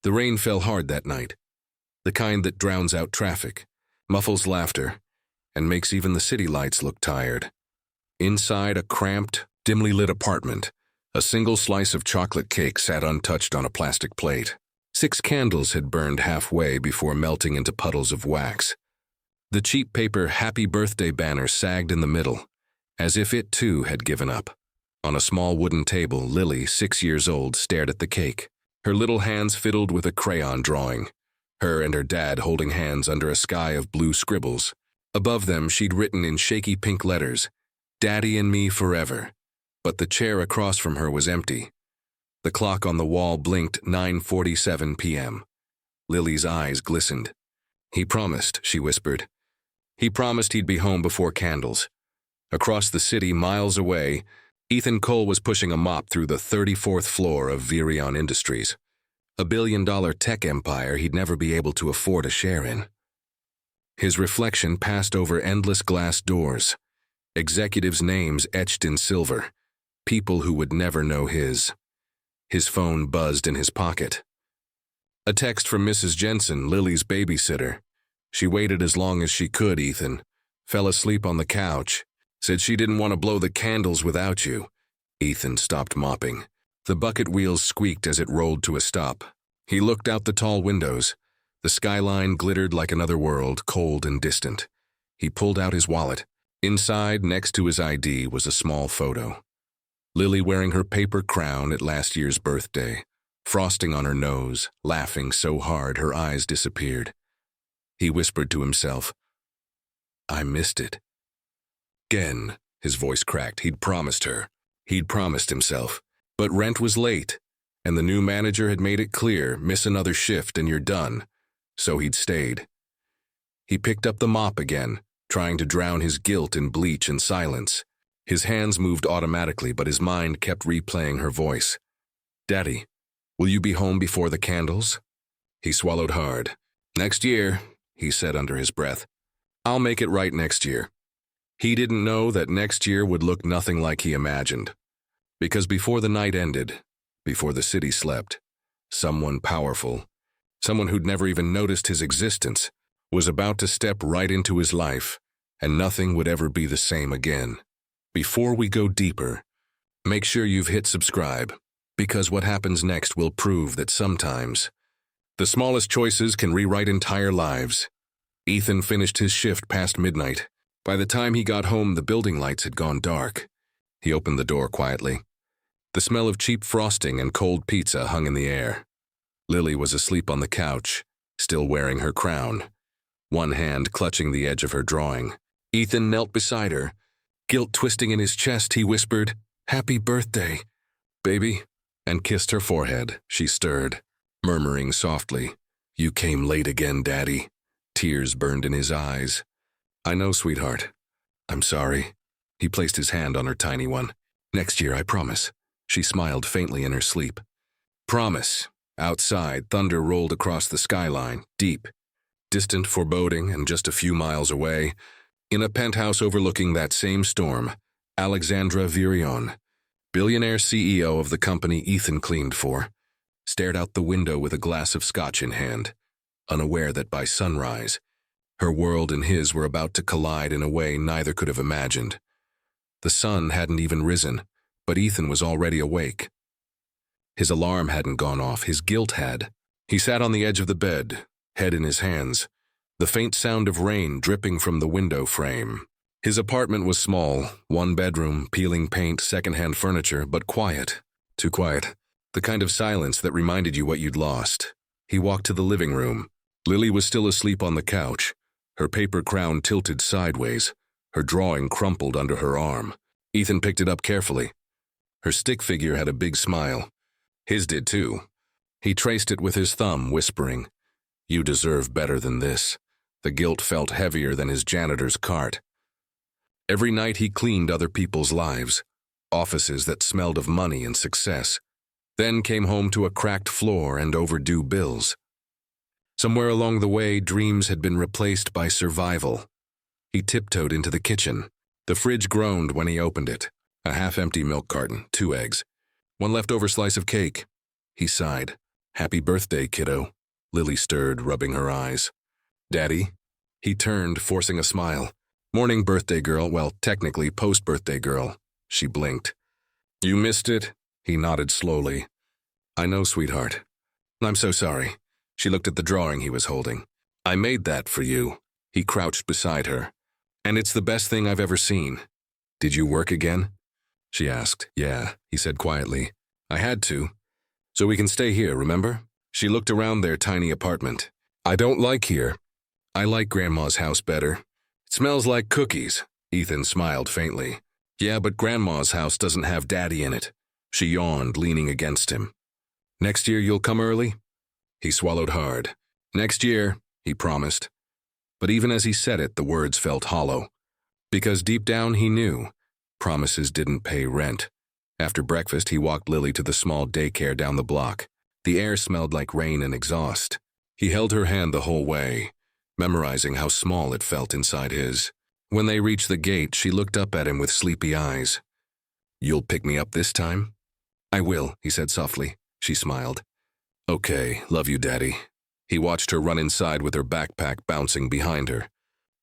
The rain fell hard that night, the kind that drowns out traffic, muffles laughter, and makes even the city lights look tired. Inside a cramped, dimly lit apartment, a single slice of chocolate cake sat untouched on a plastic plate. 6 candles had burned halfway before melting into puddles of wax. The cheap paper Happy Birthday banner sagged in the middle, as if it too had given up. On a small wooden table, Lily, 6 years old, stared at the cake. Her little hands fiddled with a crayon drawing, her and her dad holding hands under a sky of blue scribbles. Above them, she'd written in shaky pink letters, "Daddy and me forever." But the chair across from her was empty. The clock on the wall blinked 9:47 p.m. Lily's eyes glistened. "He promised," she whispered. "He promised he'd be home before candles." Across the city, miles away, Ethan Cole was pushing a mop through the 34th floor of Virion Industries, a billion-dollar tech empire he'd never be able to afford a share in. His reflection passed over endless glass doors, executives' names etched in silver, people who would never know his. His phone buzzed in his pocket. A text from Mrs. Jensen, Lily's babysitter. She waited as long as she could, Ethan. Fell asleep on the couch. Said she didn't want to blow the candles without you. Ethan stopped mopping. The bucket wheels squeaked as it rolled to a stop. He looked out the tall windows. The skyline glittered like another world, cold and distant. He pulled out his wallet. Inside, next to his ID, was a small photo. Lily wearing her paper crown at last year's birthday, frosting on her nose, laughing so hard her eyes disappeared. He whispered to himself, "I missed it." Again, his voice cracked. He'd promised her. He'd promised himself. But rent was late, and the new manager had made it clear, miss another shift and you're done. So he'd stayed. He picked up the mop again, trying to drown his guilt in bleach and silence. His hands moved automatically, but his mind kept replaying her voice. "Daddy, will you be home before the candles?" He swallowed hard. "Next year," he said under his breath. "I'll make it right next year." He didn't know that next year would look nothing like he imagined. Because before the night ended, before the city slept, someone powerful, someone who'd never even noticed his existence, was about to step right into his life, and nothing would ever be the same again. Before we go deeper, make sure you've hit subscribe, because what happens next will prove that sometimes the smallest choices can rewrite entire lives. Ethan finished his shift past midnight. By the time he got home, the building lights had gone dark. He opened the door quietly. The smell of cheap frosting and cold pizza hung in the air. Lily was asleep on the couch, still wearing her crown, one hand clutching the edge of her drawing. Ethan knelt beside her. Guilt twisting in his chest, he whispered, "Happy birthday, baby," and kissed her forehead. She stirred, murmuring softly, "You came late again, Daddy." Tears burned in his eyes. "I know, sweetheart. I'm sorry." He placed his hand on her tiny one. "Next year, I promise." She smiled faintly in her sleep. Promise. Outside, thunder rolled across the skyline, deep, distant foreboding, and just a few miles away, in a penthouse overlooking that same storm, Alexandra Virion, billionaire CEO of the company Ethan cleaned for, stared out the window with a glass of scotch in hand, unaware that by sunrise, her world and his were about to collide in a way neither could have imagined. The sun hadn't even risen, but Ethan was already awake. His alarm hadn't gone off, his guilt had. He sat on the edge of the bed, head in his hands, the faint sound of rain dripping from the window frame. His apartment was small, 1 bedroom, peeling paint, secondhand furniture, but quiet. Too quiet. The kind of silence that reminded you what you'd lost. He walked to the living room. Lily was still asleep on the couch, her paper crown tilted sideways, her drawing crumpled under her arm. Ethan picked it up carefully. Her stick figure had a big smile. His did too. He traced it with his thumb, whispering, "You deserve better than this." The guilt felt heavier than his janitor's cart. Every night he cleaned other people's lives, offices that smelled of money and success, then came home to a cracked floor and overdue bills. Somewhere along the way, dreams had been replaced by survival. He tiptoed into the kitchen. The fridge groaned when he opened it. A half-empty milk carton, 2 eggs, 1 leftover slice of cake. He sighed. Happy birthday, kiddo. Lily stirred, rubbing her eyes. Daddy? He turned, forcing a smile. Morning, birthday girl. Well, technically, post-birthday girl. She blinked. You missed it? He nodded slowly. I know, sweetheart. I'm so sorry. She looked at the drawing he was holding. I made that for you. He crouched beside her. And it's the best thing I've ever seen. Did you work again? She asked. Yeah, he said quietly. I had to. So we can stay here, remember? She looked around their tiny apartment. I don't like here. I like Grandma's house better. It smells like cookies. Ethan smiled faintly. Yeah, but Grandma's house doesn't have Daddy in it. She yawned, leaning against him. Next year you'll come early? He swallowed hard. Next year, he promised. But even as he said it, the words felt hollow. Because deep down he knew promises didn't pay rent. After breakfast, he walked Lily to the small daycare down the block. The air smelled like rain and exhaust. He held her hand the whole way, memorizing how small it felt inside his. When they reached the gate, she looked up at him with sleepy eyes. You'll pick me up this time? I will, he said softly. She smiled. Okay, love you, Daddy. He watched her run inside with her backpack bouncing behind her.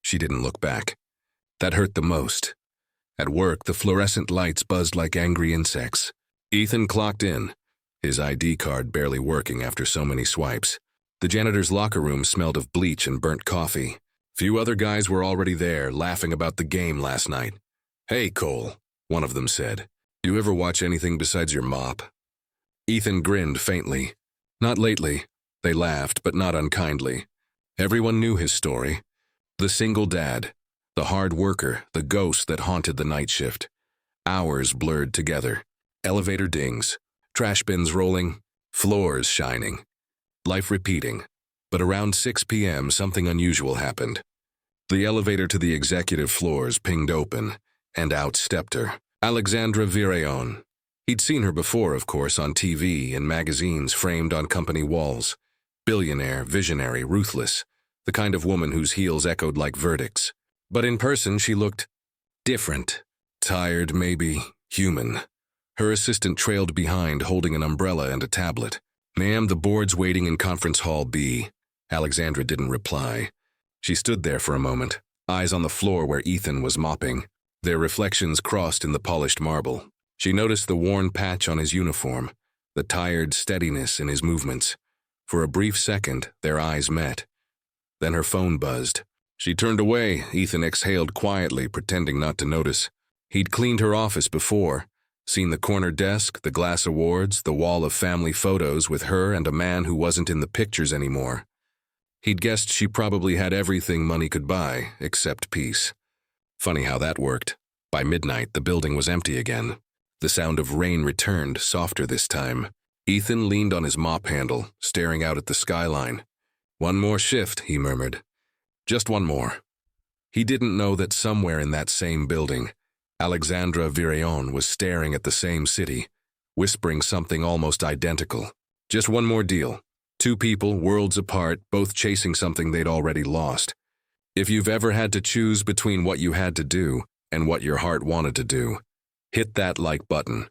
She didn't look back. That hurt the most. At work, the fluorescent lights buzzed like angry insects. Ethan clocked in, his ID card barely working after so many swipes. The janitor's locker room smelled of bleach and burnt coffee. Few other guys were already there, laughing about the game last night. Hey, Cole, one of them said. You ever watch anything besides your mop? Ethan grinned faintly. Not lately. They laughed, but not unkindly. Everyone knew his story. The single dad, the hard worker, the ghost that haunted the night shift. Hours blurred together. Elevator dings, trash bins rolling, floors shining. Life repeating. But around 6 p.m., something unusual happened. The elevator to the executive floors pinged open, and out stepped her, Alexandra Virayon. He'd seen her before, of course, on TV and magazines framed on company walls. Billionaire, visionary, ruthless, the kind of woman whose heels echoed like verdicts. But in person, she looked different. Tired, maybe, human. Her assistant trailed behind, holding an umbrella and a tablet. Ma'am, the board's waiting in Conference Hall B. Alexandra didn't reply. She stood there for a moment, eyes on the floor where Ethan was mopping. Their reflections crossed in the polished marble. She noticed the worn patch on his uniform, the tired steadiness in his movements. For a brief second, their eyes met. Then her phone buzzed. She turned away. Ethan exhaled quietly, pretending not to notice. He'd cleaned her office before, seen the corner desk, the glass awards, the wall of family photos with her and a man who wasn't in the pictures anymore. He'd guessed she probably had everything money could buy, except peace. Funny how that worked. By midnight, the building was empty again. The sound of rain returned, softer this time. Ethan leaned on his mop handle, staring out at the skyline. One more shift, he murmured. Just one more. He didn't know that somewhere in that same building, Alexandra Virayon was staring at the same city, whispering something almost identical. Just one more deal. Two people, worlds apart, both chasing something they'd already lost. If you've ever had to choose between what you had to do and what your heart wanted to do, hit that like button.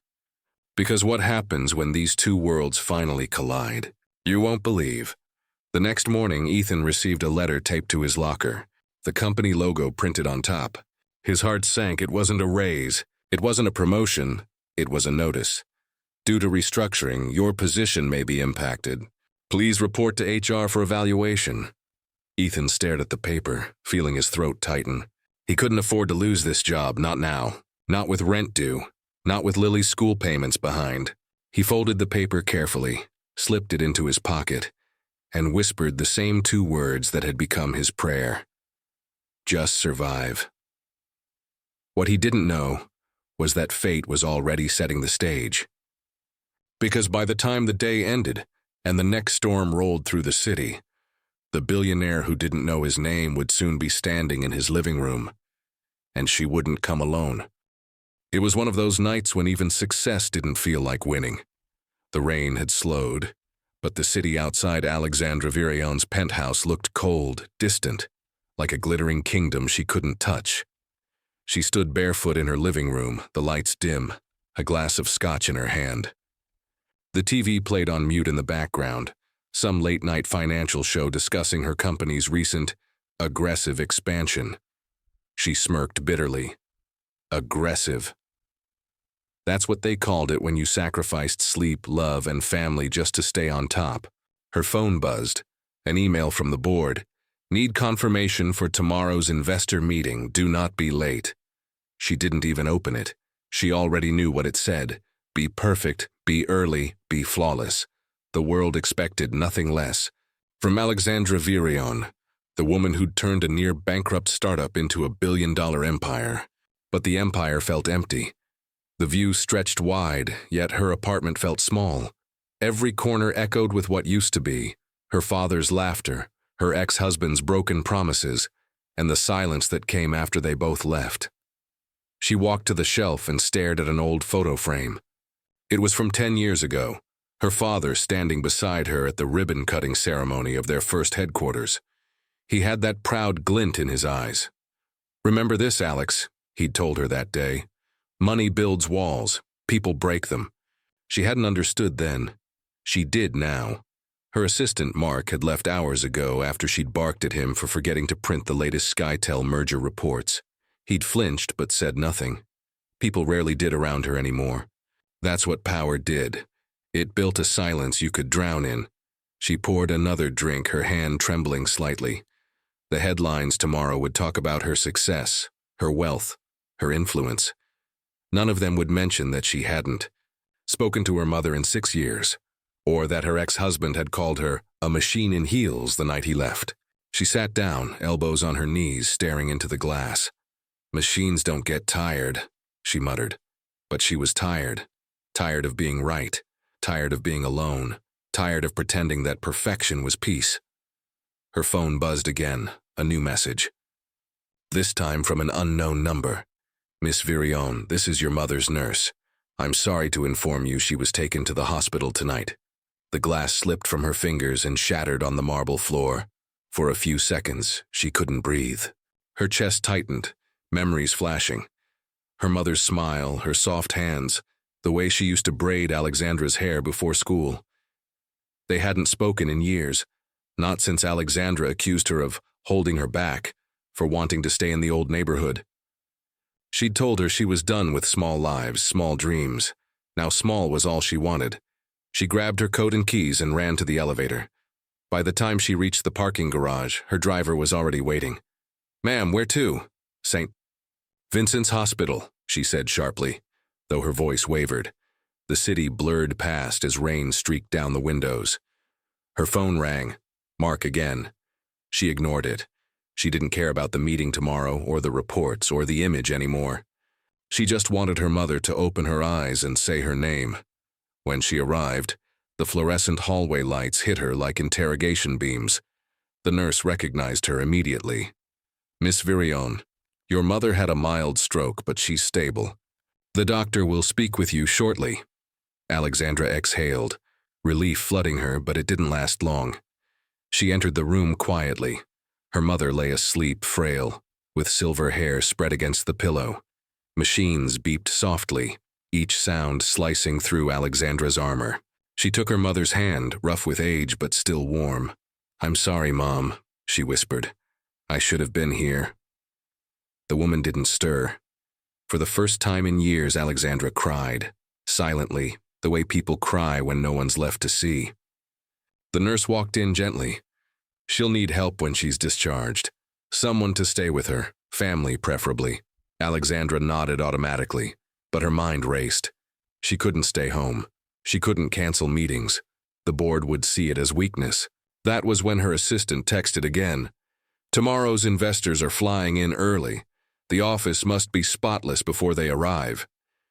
Because what happens when these two worlds finally collide? You won't believe. The next morning, Ethan received a letter taped to his locker, the company logo printed on top. His heart sank. It wasn't a raise. It wasn't a promotion. It was a notice. Due to restructuring, your position may be impacted. Please report to HR for evaluation. Ethan stared at the paper, feeling his throat tighten. He couldn't afford to lose this job, not now. Not with rent due. Not with Lily's school payments behind. He folded the paper carefully, slipped it into his pocket, and whispered the same two words that had become his prayer. Just survive. What he didn't know was that fate was already setting the stage. Because by the time the day ended and the next storm rolled through the city, the billionaire who didn't know his name would soon be standing in his living room, and she wouldn't come alone. It was one of those nights when even success didn't feel like winning. The rain had slowed, but the city outside Alexandra Virayon's penthouse looked cold, distant, like a glittering kingdom she couldn't touch. She stood barefoot in her living room, the lights dim, a glass of scotch in her hand. The TV played on mute in the background, some late-night financial show discussing her company's recent, aggressive expansion. She smirked bitterly. Aggressive. That's what they called it when you sacrificed sleep, love, and family just to stay on top. Her phone buzzed. An email from the board. Need confirmation for tomorrow's investor meeting. Do not be late. She didn't even open it. She already knew what it said. Be perfect, be early, be flawless. The world expected nothing less. From Alexandra Virion, the woman who'd turned a near-bankrupt startup into a billion-dollar empire. But the empire felt empty. The view stretched wide, yet her apartment felt small. Every corner echoed with what used to be, her father's laughter, her ex-husband's broken promises, and the silence that came after they both left. She walked to the shelf and stared at an old photo frame. It was from 10 years ago, her father standing beside her at the ribbon-cutting ceremony of their first headquarters. He had that proud glint in his eyes. "Remember this, Alex," he'd told her that day. "Money builds walls, people break them." She hadn't understood then. She did now. Her assistant, Mark, had left hours ago after she'd barked at him for forgetting to print the latest SkyTel merger reports. He'd flinched but said nothing. People rarely did around her anymore. That's what power did. It built a silence you could drown in. She poured another drink, her hand trembling slightly. The headlines tomorrow would talk about her success, her wealth, her influence. None of them would mention that she hadn't spoken to her mother in 6 years, or that her ex-husband had called her a machine in heels the night he left. She sat down, elbows on her knees, staring into the glass. "Machines don't get tired," she muttered. But she was tired. Tired of being right. Tired of being alone. Tired of pretending that perfection was peace. Her phone buzzed again, a new message. This time from an unknown number. "Miss Virion, this is your mother's nurse. I'm sorry to inform you she was taken to the hospital tonight." The glass slipped from her fingers and shattered on the marble floor. For a few seconds, she couldn't breathe. Her chest tightened, memories flashing. Her mother's smile, her soft hands, the way she used to braid Alexandra's hair before school. They hadn't spoken in years, not since Alexandra accused her of holding her back for wanting to stay in the old neighborhood. She'd told her she was done with small lives, small dreams. Now small was all she wanted. She grabbed her coat and keys and ran to the elevator. By the time she reached the parking garage, her driver was already waiting. "Ma'am, where to?" "St. Vincent's Hospital," she said sharply, though her voice wavered. The city blurred past as rain streaked down the windows. Her phone rang. Mark again. She ignored it. She didn't care about the meeting tomorrow or the reports or the image anymore. She just wanted her mother to open her eyes and say her name. When she arrived, the fluorescent hallway lights hit her like interrogation beams. The nurse recognized her immediately. "Miss Virion, your mother had a mild stroke, but she's stable. The doctor will speak with you shortly." Alexandra exhaled, relief flooding her, but it didn't last long. She entered the room quietly. Her mother lay asleep, frail, with silver hair spread against the pillow. Machines beeped softly, each sound slicing through Alexandra's armor. She took her mother's hand, rough with age but still warm. "I'm sorry, Mom," she whispered. "I should have been here." The woman didn't stir. For the first time in years, Alexandra cried, silently, the way people cry when no one's left to see. The nurse walked in gently. "She'll need help when she's discharged. Someone to stay with her, family preferably." Alexandra nodded automatically, but her mind raced. She couldn't stay home. She couldn't cancel meetings. The board would see it as weakness. That was when her assistant texted again. "Tomorrow's investors are flying in early. The office must be spotless before they arrive."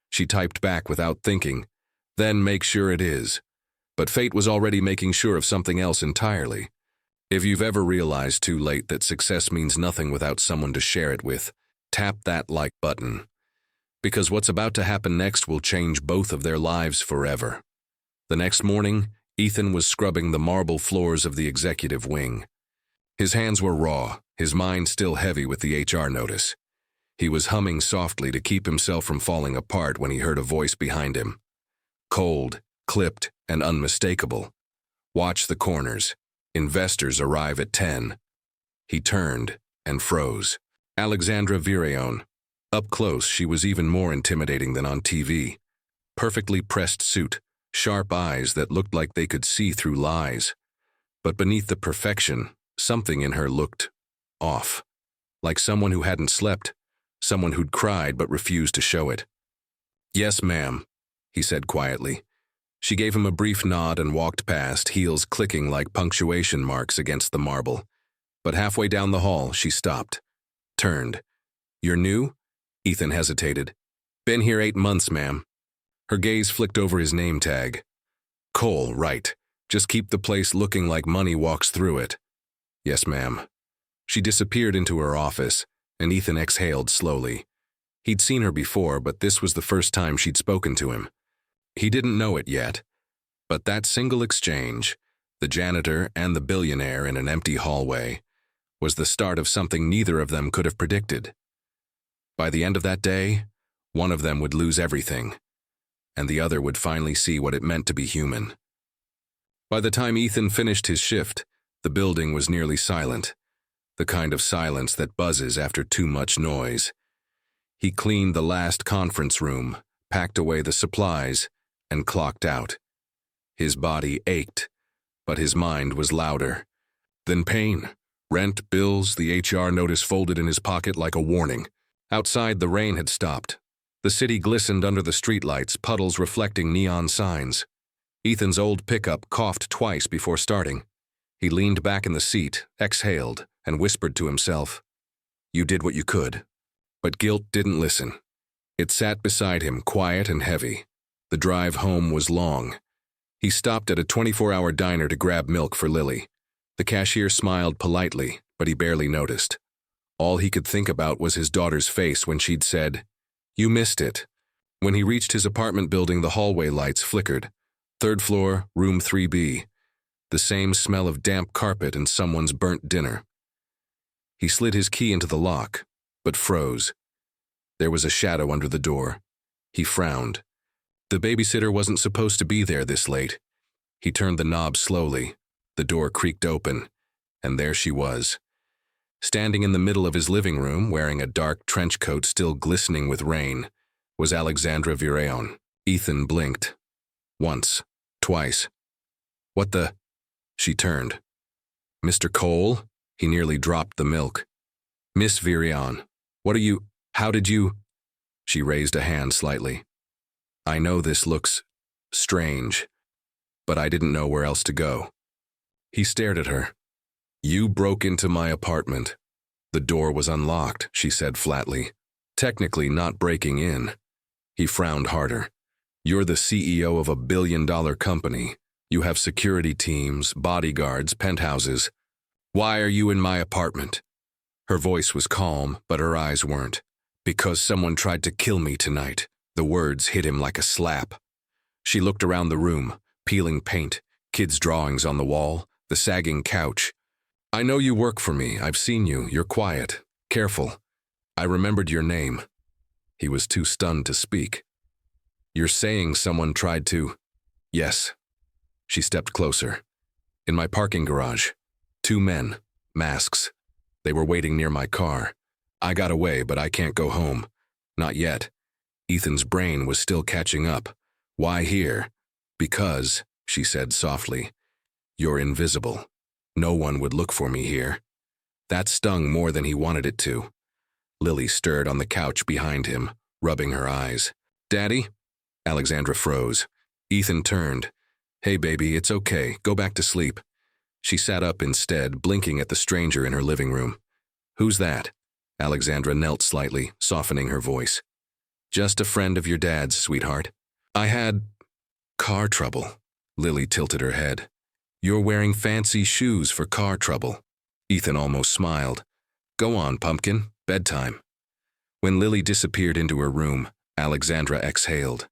She typed back without thinking, "Then make sure it is." But fate was already making sure of something else entirely. If you've ever realized too late that success means nothing without someone to share it with, tap that like button. Because what's about to happen next will change both of their lives forever. The next morning, Ethan was scrubbing the marble floors of the executive wing. His hands were raw, his mind still heavy with the HR notice. He was humming softly to keep himself from falling apart when he heard a voice behind him. Cold, clipped and unmistakable. Watch the corners. Investors arrive at 10. He turned and froze. Alexandra Virion. Up close, she was even more intimidating than on TV. Perfectly pressed suit, sharp eyes that looked like they could see through lies. But beneath the perfection, something in her looked off. Like someone who hadn't slept, someone who'd cried but refused to show it. "Yes, ma'am," he said quietly. She gave him a brief nod and walked past, heels clicking like punctuation marks against the marble. But halfway down the hall, she stopped, turned. "You're new?" Ethan hesitated. "Been here 8 months, ma'am." Her gaze flicked over his name tag. "Cole, right. Just keep the place looking like money walks through it." "Yes, ma'am." She disappeared into her office, and Ethan exhaled slowly. He'd seen her before, but this was the first time she'd spoken to him. He didn't know it yet, but that single exchange, the janitor and the billionaire in an empty hallway, was the start of something neither of them could have predicted. By the end of that day, one of them would lose everything, and the other would finally see what it meant to be human. By the time Ethan finished his shift, the building was nearly silent, the kind of silence that buzzes after too much noise. He cleaned the last conference room, packed away the supplies, and clocked out. His body ached, but his mind was louder. Then pain. Rent, bills, the HR notice folded in his pocket like a warning. Outside, the rain had stopped. The city glistened under the streetlights, puddles reflecting neon signs. Ethan's old pickup coughed twice before starting. He leaned back in the seat, exhaled, and whispered to himself, "You did what you could." But guilt didn't listen. It sat beside him, quiet and heavy. The drive home was long. He stopped at a 24-hour diner to grab milk for Lily. The cashier smiled politely, but he barely noticed. All he could think about was his daughter's face when she'd said, "You missed it." When he reached his apartment building, the hallway lights flickered. 3rd floor, room 3B. The same smell of damp carpet and someone's burnt dinner. He slid his key into the lock, but froze. There was a shadow under the door. He frowned. The babysitter wasn't supposed to be there this late. He turned the knob slowly. The door creaked open, and there she was. Standing in the middle of his living room, wearing a dark trench coat still glistening with rain, was Alexandra Virion. Ethan blinked. Once. Twice. "What the?" She turned. "Mr. Cole?" He nearly dropped the milk. "Miss Virion, what are you? How did you?" She raised a hand slightly. "I know this looks strange, but I didn't know where else to go." He stared at her. "You broke into my apartment." "The door was unlocked," she said flatly. "Technically not breaking in." He frowned harder. "You're the CEO of a billion-dollar company. You have security teams, bodyguards, penthouses. Why are you in my apartment?" Her voice was calm, but her eyes weren't. "Because someone tried to kill me tonight." The words hit him like a slap. She looked around the room, peeling paint, kids' drawings on the wall, the sagging couch. "I know you work for me. I've seen you. You're quiet, careful. I remembered your name." He was too stunned to speak. "You're saying someone tried to—" "Yes." She stepped closer. "In my parking garage. 2 men, masks. They were waiting near my car. I got away, but I can't go home. Not yet." Ethan's brain was still catching up. "Why here?" "Because," she said softly, "you're invisible. No one would look for me here." That stung more than he wanted it to. Lily stirred on the couch behind him, rubbing her eyes. "Daddy?" Alexandra froze. Ethan turned. "Hey, baby, it's okay. Go back to sleep." She sat up instead, blinking at the stranger in her living room. "Who's that?" Alexandra knelt slightly, softening her voice. "Just a friend of your dad's, sweetheart. I had car trouble." Lily tilted her head. "You're wearing fancy shoes for car trouble." Ethan almost smiled. "Go on, pumpkin. Bedtime." When Lily disappeared into her room, Alexandra exhaled.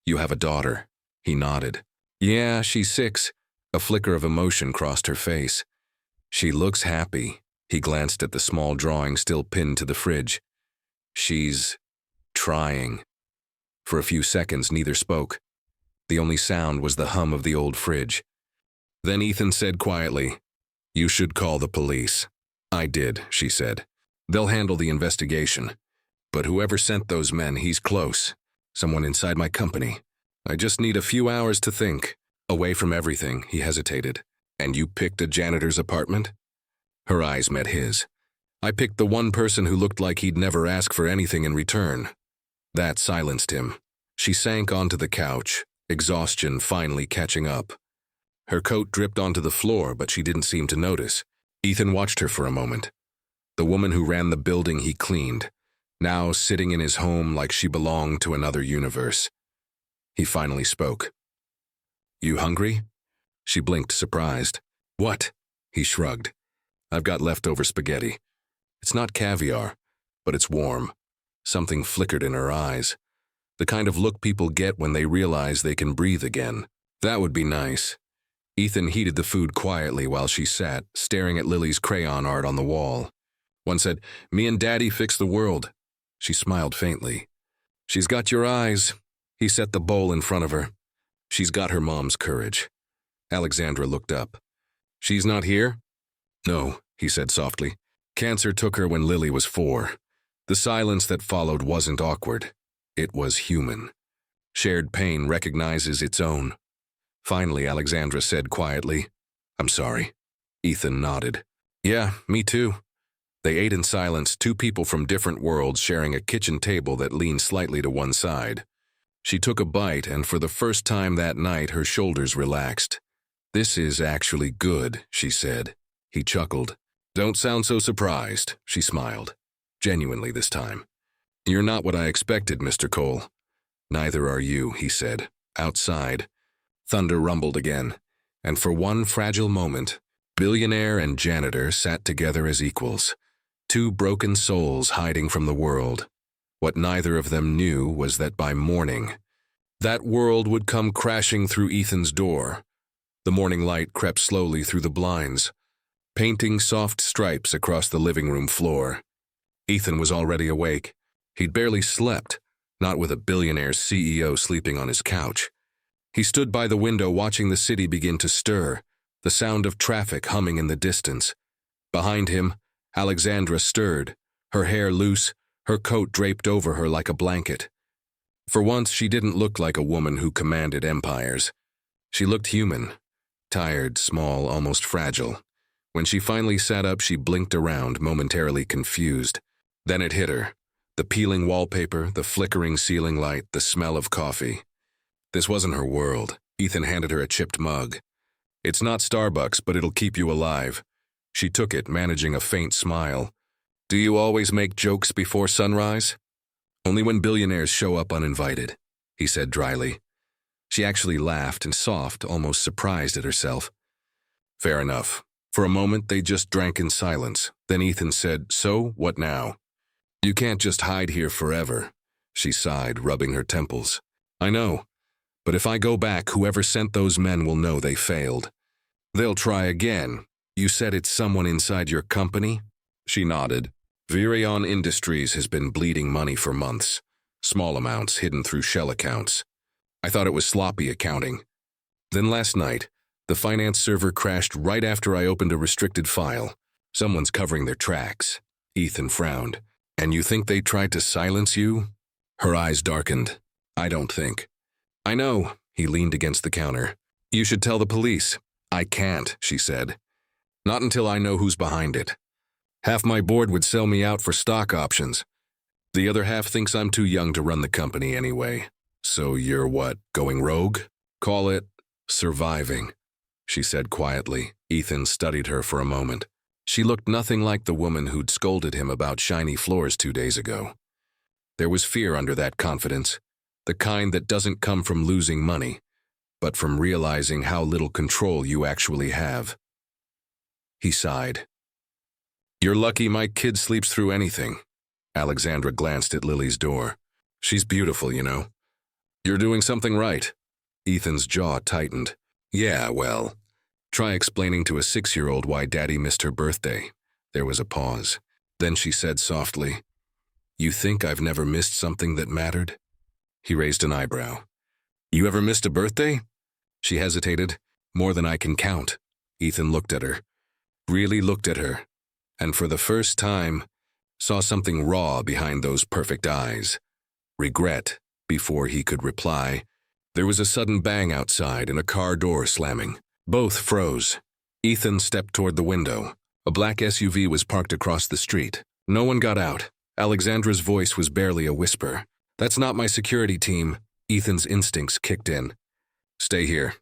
"You have a daughter." He nodded. "Yeah, she's 6. A flicker of emotion crossed her face. "She looks happy." He glanced at the small drawing still pinned to the fridge. "She's trying." For a few seconds, neither spoke. The only sound was the hum of the old fridge. Then Ethan said quietly, "You should call the police." "I did," she said. "They'll handle the investigation. But whoever sent those men, he's close. Someone inside my company. I just need a few hours to think." Away from everything, he hesitated. "And you picked a janitor's apartment?" Her eyes met his. "I picked the one person who looked like he'd never ask for anything in return." That silenced him. She sank onto the couch, exhaustion finally catching up. Her coat dripped onto the floor, but she didn't seem to notice. Ethan watched her for a moment. The woman who ran the building he cleaned, now sitting in his home like she belonged to another universe. He finally spoke. "You hungry?" She blinked, surprised. "What?" He shrugged. "I've got leftover spaghetti. It's not caviar, but it's warm." Something flickered in her eyes. The kind of look people get when they realize they can breathe again. "That would be nice." Ethan heated the food quietly while she sat, staring at Lily's crayon art on the wall. One said, "Me and Daddy fix the world." She smiled faintly. "She's got your eyes." He set the bowl in front of her. "She's got her mom's courage." Alexandra looked up. "She's not here?" "No," he said softly. "Cancer took her when Lily was 4. The silence that followed wasn't awkward. It was human. Shared pain recognizes its own. Finally, Alexandra said quietly, "I'm sorry." Ethan nodded. "Yeah, me too." They ate in silence, two people from different worlds sharing a kitchen table that leaned slightly to one side. She took a bite, and for the first time that night, her shoulders relaxed. "This is actually good," she said. He chuckled. "Don't sound so surprised," she smiled. Genuinely this time. "You're not what I expected, Mr. Cole." "Neither are you," he said. Outside, thunder rumbled again, and for one fragile moment, Billionaire and Janitor sat together as equals. Two broken souls hiding from the world. What neither of them knew was that by morning, that world would come crashing through Ethan's door. The morning light crept slowly through the blinds, painting soft stripes across the living room floor. Ethan was already awake. He'd barely slept, not with a billionaire's CEO sleeping on his couch. He stood by the window watching the city begin to stir, the sound of traffic humming in the distance. Behind him, Alexandra stirred, her hair loose, her coat draped over her like a blanket. For once, she didn't look like a woman who commanded empires. She looked human, tired, small, almost fragile. When she finally sat up, she blinked around, momentarily confused. Then it hit her. The peeling wallpaper, the flickering ceiling light, the smell of coffee. This wasn't her world. Ethan handed her a chipped mug. "It's not Starbucks, but it'll keep you alive." She took it, managing a faint smile. "Do you always make jokes before sunrise?" "Only when billionaires show up uninvited," he said dryly. She actually laughed and soft, almost surprised at herself. "Fair enough." For a moment, they just drank in silence. Then Ethan said, "So, what now?" "You can't just hide here forever." She sighed, rubbing her temples. "I know. But if I go back, whoever sent those men will know they failed. They'll try again. You said it's someone inside your company?" She nodded. "Virion Industries has been bleeding money for months. Small amounts hidden through shell accounts. I thought it was sloppy accounting. Then last night, the finance server crashed right after I opened a restricted file. Someone's covering their tracks." Ethan frowned. "And you think they tried to silence you?" Her eyes darkened. "I don't think." "I know." He leaned against the counter. "You should tell the police." "I can't," she said. "Not until I know who's behind it. Half my board would sell me out for stock options. The other half thinks I'm too young to run the company anyway." "So you're what, going rogue?" "Call it surviving," she said quietly. Ethan studied her for a moment. She looked nothing like the woman who'd scolded him about shiny floors 2 days ago. There was fear under that confidence, the kind that doesn't come from losing money, but from realizing how little control you actually have. He sighed. "You're lucky my kid sleeps through anything." Alexandra glanced at Lily's door. "She's beautiful, you know." "You're doing something right." Ethan's jaw tightened. "Yeah, well, try explaining to a 6-year-old why Daddy missed her birthday." There was a pause. Then she said softly, "You think I've never missed something that mattered?" He raised an eyebrow. You ever missed a birthday? She hesitated. More than I can count. Ethan looked at her. Really looked at her. And for the first time, saw something raw behind those perfect eyes. Regret, before he could reply. There was a sudden bang outside and a car door slamming. Both froze. Ethan stepped toward the window. A black SUV was parked across the street. No one got out. Alexandra's voice was barely a whisper. That's not my security team. Ethan's instincts kicked in. Stay here.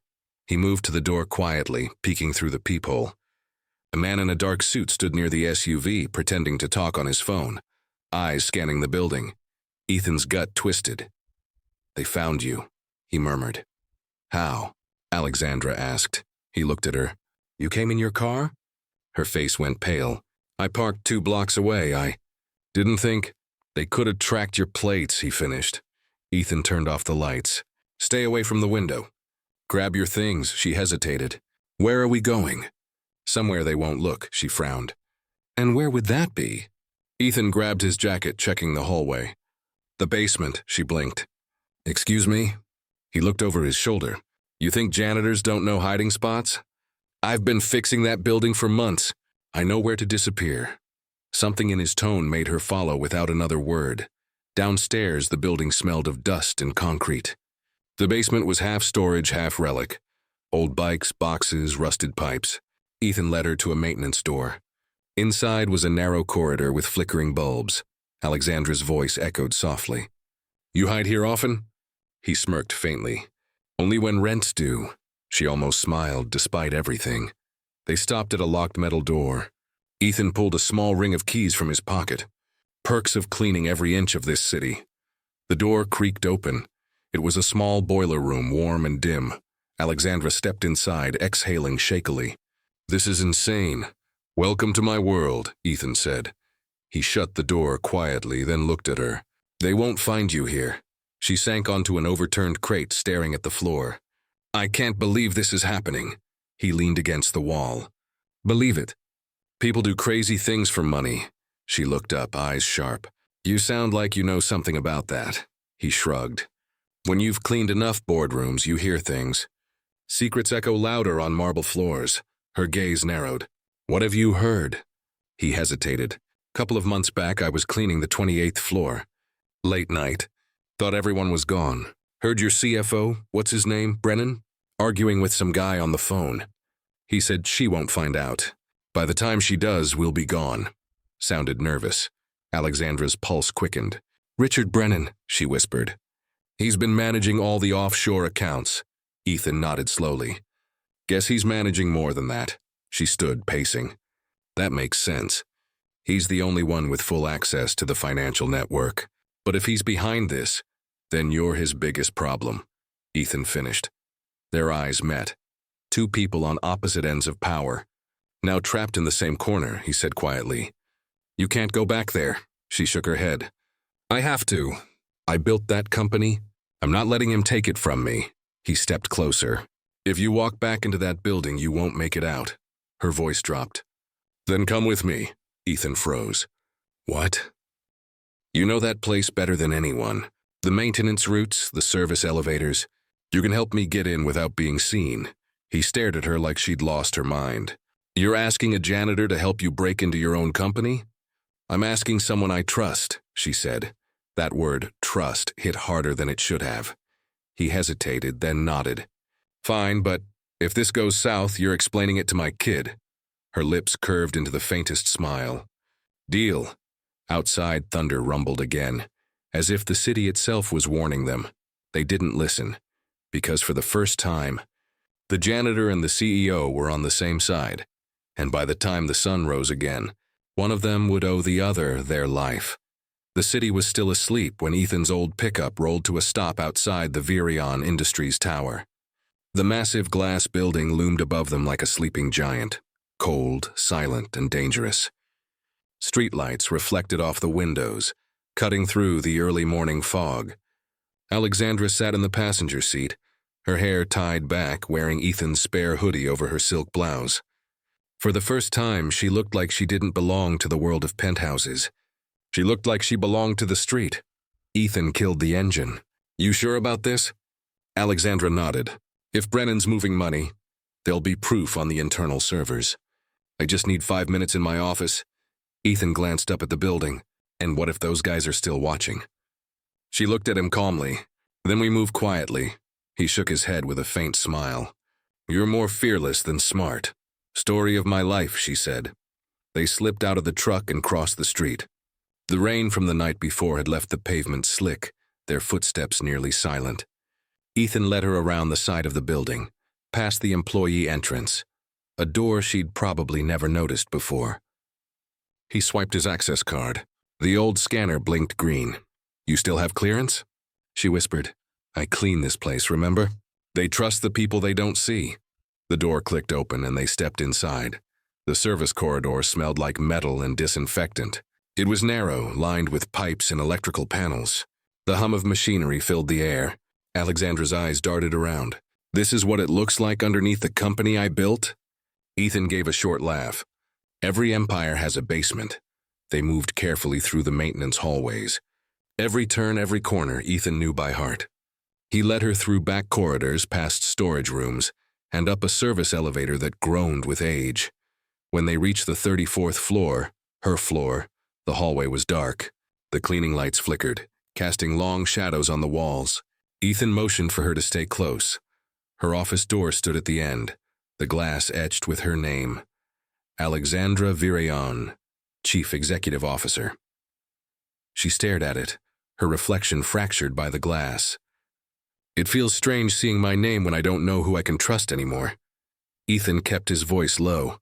He moved to the door quietly, peeking through the peephole. A man in a dark suit stood near the SUV, pretending to talk on his phone, eyes scanning the building. Ethan's gut twisted. They found you, he murmured. How? Alexandra asked. He looked at her. You came in your car? Her face went pale. I parked 2 blocks away. I didn't think. They could have tracked your plates, he finished. Ethan turned off the lights. Stay away from the window. Grab your things, she hesitated. Where are we going? Somewhere they won't look, she frowned. And where would that be? Ethan grabbed his jacket, checking the hallway. The basement, she blinked. Excuse me? He looked over his shoulder. You think janitors don't know hiding spots? I've been fixing that building for months. I know where to disappear. Something in his tone made her follow without another word. Downstairs, the building smelled of dust and concrete. The basement was half storage, half relic. Old bikes, boxes, rusted pipes. Ethan led her to a maintenance door. Inside was a narrow corridor with flickering bulbs. Alexandra's voice echoed softly. You hide here often? He smirked faintly. Only when rent's due. She almost smiled, despite everything. They stopped at a locked metal door. Ethan pulled a small ring of keys from his pocket. Perks of cleaning every inch of this city. The door creaked open. It was a small boiler room, warm and dim. Alexandra stepped inside, exhaling shakily. This is insane. Welcome to my world, Ethan said. He shut the door quietly, then looked at her. They won't find you here. She sank onto an overturned crate, staring at the floor. I can't believe this is happening. He leaned against the wall. Believe it. People do crazy things for money. She looked up, eyes sharp. You sound like you know something about that. He shrugged. When you've cleaned enough boardrooms, you hear things. Secrets echo louder on marble floors. Her gaze narrowed. What have you heard? He hesitated. Couple of months back, I was cleaning the 28th floor. Late night. Thought everyone was gone. Heard your CFO, what's his name, Brennan, arguing with some guy on the phone. He said she won't find out. By the time she does, we'll be gone. Sounded nervous. Alexandra's pulse quickened. Richard Brennan, she whispered. He's been managing all the offshore accounts. Ethan nodded slowly. Guess he's managing more than that. She stood, pacing. That makes sense. He's the only one with full access to the financial network. But if he's behind this, then you're his biggest problem. Ethan finished. Their eyes met. 2 people on opposite ends of power. Now trapped in the same corner, he said quietly. You can't go back there. She shook her head. I have to. I built that company. I'm not letting him take it from me. He stepped closer. If you walk back into that building, you won't make it out. Her voice dropped. Then come with me. Ethan froze. What? You know that place better than anyone. The maintenance routes, the service elevators. You can help me get in without being seen. He stared at her like she'd lost her mind. You're asking a janitor to help you break into your own company? I'm asking someone I trust, she said. That word, trust, hit harder than it should have. He hesitated, then nodded. Fine, but if this goes south, you're explaining it to my kid. Her lips curved into the faintest smile. Deal. Outside, thunder rumbled again, as if the city itself was warning them. They didn't listen, because for the first time, the janitor and the CEO were on the same side, and by the time the sun rose again, one of them would owe the other their life. The city was still asleep when Ethan's old pickup rolled to a stop outside the Virion Industries tower. The massive glass building loomed above them like a sleeping giant, cold, silent, and dangerous. Streetlights reflected off the windows, cutting through the early morning fog. Alexandra sat in the passenger seat, her hair tied back, wearing Ethan's spare hoodie over her silk blouse. For the first time, she looked like she didn't belong to the world of penthouses. She looked like she belonged to the street. Ethan killed the engine. You sure about this? Alexandra nodded. If Brennan's moving money, there'll be proof on the internal servers. I just need 5 minutes in my office. Ethan glanced up at the building. And what if those guys are still watching? She looked at him calmly. Then we move quietly. He shook his head with a faint smile. You're more fearless than smart. Story of my life, she said. They slipped out of the truck and crossed the street. The rain from the night before had left the pavement slick, their footsteps nearly silent. Ethan led her around the side of the building, past the employee entrance, a door she'd probably never noticed before. He swiped his access card. The old scanner blinked green. You still have clearance? She whispered. I clean this place, remember? They trust the people they don't see. The door clicked open and they stepped inside. The service corridor smelled like metal and disinfectant. It was narrow, lined with pipes and electrical panels. The hum of machinery filled the air. Alexandra's eyes darted around. This is what it looks like underneath the company I built? Ethan gave a short laugh. Every empire has a basement. They moved carefully through the maintenance hallways. Every turn, every corner, Ethan knew by heart. He led her through back corridors, past storage rooms, and up a service elevator that groaned with age. When they reached the 34th floor, her floor, the hallway was dark. The cleaning lights flickered, casting long shadows on the walls. Ethan motioned for her to stay close. Her office door stood at the end, the glass etched with her name. Alexandra Virion, Chief Executive Officer. She stared at it, her reflection fractured by the glass. It feels strange seeing my name when I don't know who I can trust anymore. Ethan kept his voice low.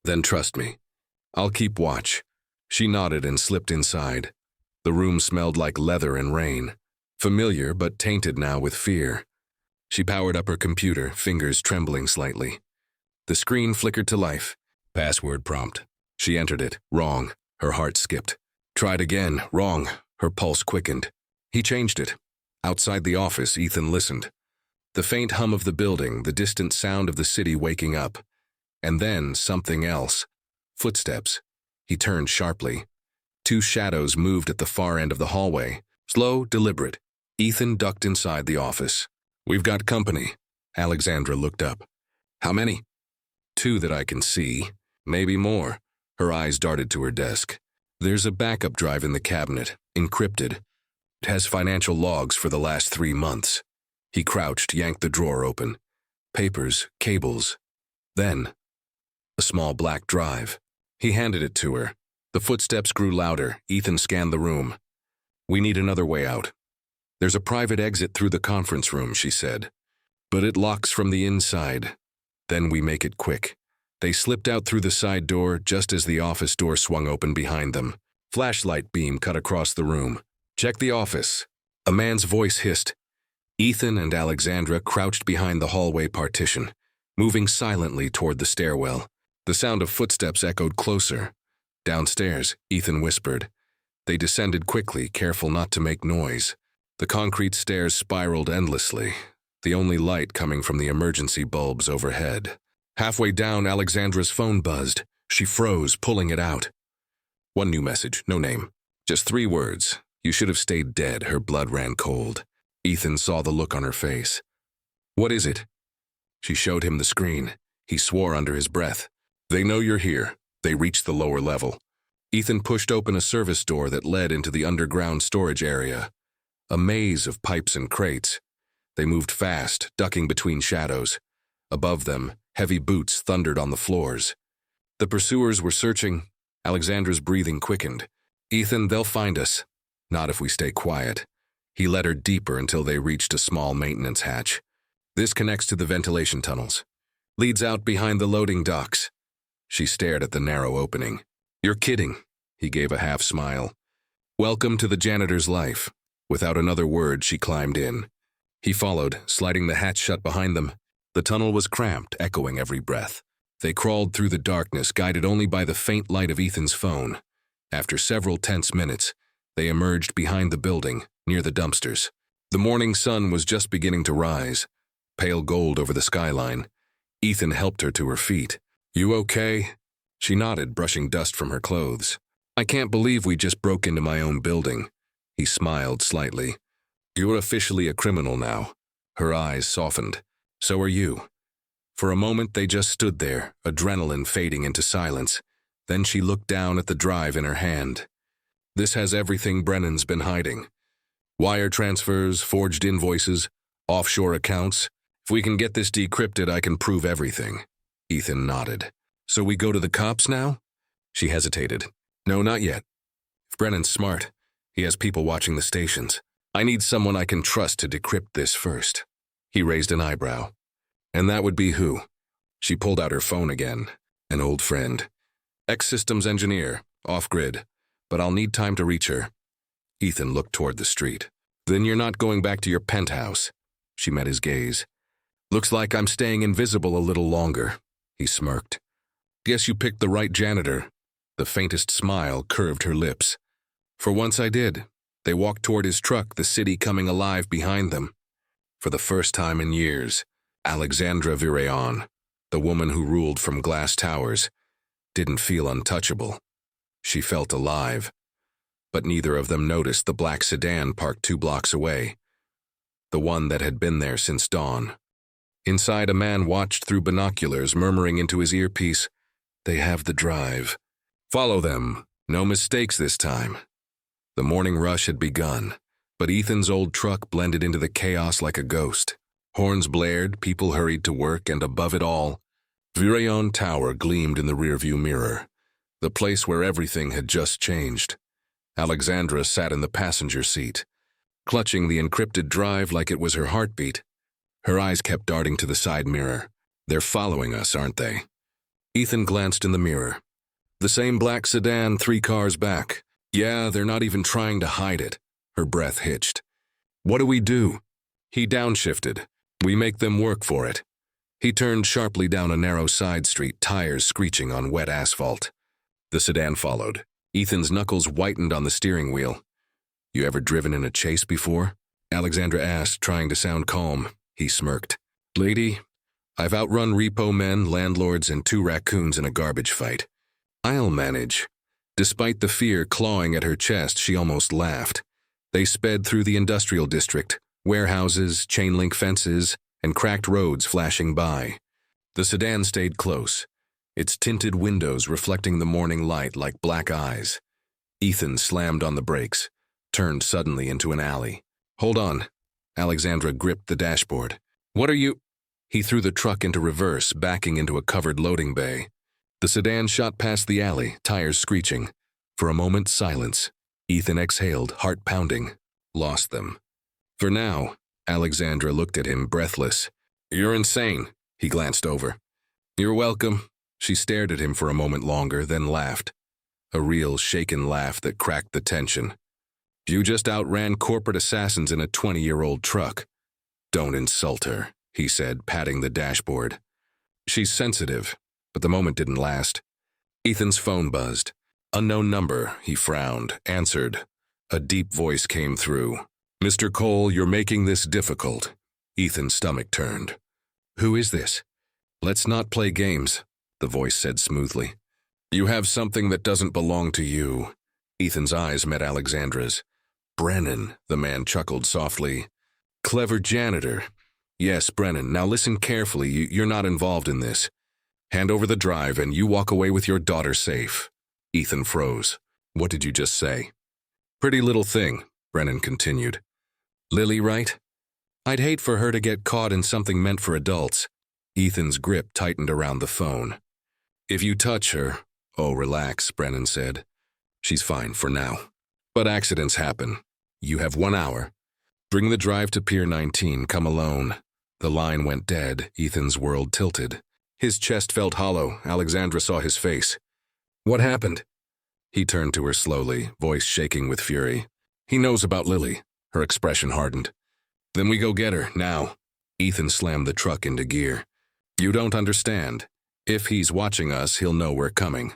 Then trust me. I'll keep watch. She nodded and slipped inside. The room smelled like leather and rain, familiar but tainted now with fear. She powered up her computer, fingers trembling slightly. The screen flickered to life. Password prompt. She entered it. Wrong. Her heart skipped. Tried again. Wrong. Her pulse quickened. He changed it. Outside the office, Ethan listened. The faint hum of the building, the distant sound of the city waking up. And then something else. Footsteps. He turned sharply. 2 shadows moved at the far end of the hallway. Slow, deliberate. Ethan ducked inside the office. We've got company. Alexandra looked up. How many? 2 that I can see. Maybe more. Her eyes darted to her desk. There's a backup drive in the cabinet, encrypted. It has financial logs for the last 3 months. He crouched, yanked the drawer open. Papers, cables. Then, a small black drive. He handed it to her. The footsteps grew louder. Ethan scanned the room. We need another way out. There's a private exit through the conference room, she said. But it locks from the inside. Then we make it quick. They slipped out through the side door just as the office door swung open behind them. Flashlight beam cut across the room. Check the office. A man's voice hissed. Ethan and Alexandra crouched behind the hallway partition, moving silently toward the stairwell. The sound of footsteps echoed closer. Downstairs, Ethan whispered. They descended quickly, careful not to make noise. The concrete stairs spiraled endlessly, the only light coming from the emergency bulbs overhead. Halfway down, Alexandra's phone buzzed. She froze, pulling it out. One new message, no name. Just 3 words. You should have stayed dead. Her blood ran cold. Ethan saw the look on her face. What is it? She showed him the screen. He swore under his breath. They know you're here. They reached the lower level. Ethan pushed open a service door that led into the underground storage area. A maze of pipes and crates. They moved fast, ducking between shadows. Above them, heavy boots thundered on the floors. The pursuers were searching. Alexandra's breathing quickened. Ethan, they'll find us. Not if we stay quiet. He led her deeper until they reached a small maintenance hatch. This connects to the ventilation tunnels. Leads out behind the loading docks. She stared at the narrow opening. You're kidding. He gave a half smile. Welcome to the janitor's life. Without another word, she climbed in. He followed, sliding the hatch shut behind them. The tunnel was cramped, echoing every breath. They crawled through the darkness, guided only by the faint light of Ethan's phone. After several tense minutes, they emerged behind the building, near the dumpsters. The morning sun was just beginning to rise, pale gold over the skyline. Ethan helped her to her feet. You okay? She nodded, brushing dust from her clothes. I can't believe we just broke into my own building. He smiled slightly. You're officially a criminal now. Her eyes softened. So are you. For a moment they just stood there, adrenaline fading into silence. Then she looked down at the drive in her hand. This has everything Brennan's been hiding. Wire transfers, forged invoices, offshore accounts. If we can get this decrypted, I can prove everything. Ethan nodded. So we go to the cops now? She hesitated. No, not yet. If Brennan's smart, he has people watching the stations. I need someone I can trust to decrypt this first. He raised an eyebrow. And that would be who? She pulled out her phone again. An old friend. Ex-systems engineer, off-grid. But I'll need time to reach her. Ethan looked toward the street. Then you're not going back to your penthouse. She met his gaze. Looks like I'm staying invisible a little longer. He smirked. Guess you picked the right janitor. The faintest smile curved her lips. For once I did. They walked toward his truck, the city coming alive behind them. For the first time in years, Alexandra Virayon, the woman who ruled from glass towers, didn't feel untouchable. She felt alive. But neither of them noticed the black sedan parked 2 blocks away. The one that had been there since dawn. Inside, a man watched through binoculars, murmuring into his earpiece, "They have the drive. Follow them. No mistakes this time." The morning rush had begun, but Ethan's old truck blended into the chaos like a ghost. Horns blared, people hurried to work, and above it all, Virayon Tower gleamed in the rearview mirror, the place where everything had just changed. Alexandra sat in the passenger seat, clutching the encrypted drive like it was her heartbeat. Her eyes kept darting to the side mirror. They're following us, aren't they? Ethan glanced in the mirror. The same black sedan 3 cars back. Yeah, they're not even trying to hide it. Her breath hitched. What do we do? He downshifted. We make them work for it. He turned sharply down a narrow side street, tires screeching on wet asphalt. The sedan followed. Ethan's knuckles whitened on the steering wheel. You ever driven in a chase before? Alexandra asked, trying to sound calm. He smirked. Lady, I've outrun repo men, landlords, and 2 raccoons in a garbage fight. I'll manage. Despite the fear clawing at her chest, she almost laughed. They sped through the industrial district, warehouses, chain-link fences, and cracked roads flashing by. The sedan stayed close, its tinted windows reflecting the morning light like black eyes. Ethan slammed on the brakes, turned suddenly into an alley. Hold on. Alexandra gripped the dashboard. What are you? He threw the truck into reverse, backing into a covered loading bay. The sedan shot past the alley, tires screeching. For a moment, silence. Ethan exhaled, heart pounding. Lost them. For now, Alexandra looked at him, breathless. You're insane. He glanced over. You're welcome. She stared at him for a moment longer, then laughed. A real shaken laugh that cracked the tension. You just outran corporate assassins in a 20-year-old truck. Don't insult her, he said, patting the dashboard. She's sensitive. But the moment didn't last. Ethan's phone buzzed. Unknown number, he frowned, answered. A deep voice came through. Mr. Cole, you're making this difficult. Ethan's stomach turned. Who is this? Let's not play games, the voice said smoothly. You have something that doesn't belong to you. Ethan's eyes met Alexandra's. Brennan, the man chuckled softly. Clever janitor. Yes, Brennan, now listen carefully, you're not involved in this. Hand over the drive and you walk away with your daughter safe. Ethan froze. What did you just say? Pretty little thing, Brennan continued. Lily, right? I'd hate for her to get caught in something meant for adults. Ethan's grip tightened around the phone. If you touch her... Oh, relax, Brennan said. She's fine for now. But accidents happen. You have 1 hour. Bring the drive to Pier 19, come alone. The line went dead, Ethan's world tilted. His chest felt hollow. Alexandra saw his face. What happened? He turned to her slowly, voice shaking with fury. He knows about Lily. Her expression hardened. Then we go get her, now. Ethan slammed the truck into gear. You don't understand. If he's watching us, he'll know we're coming.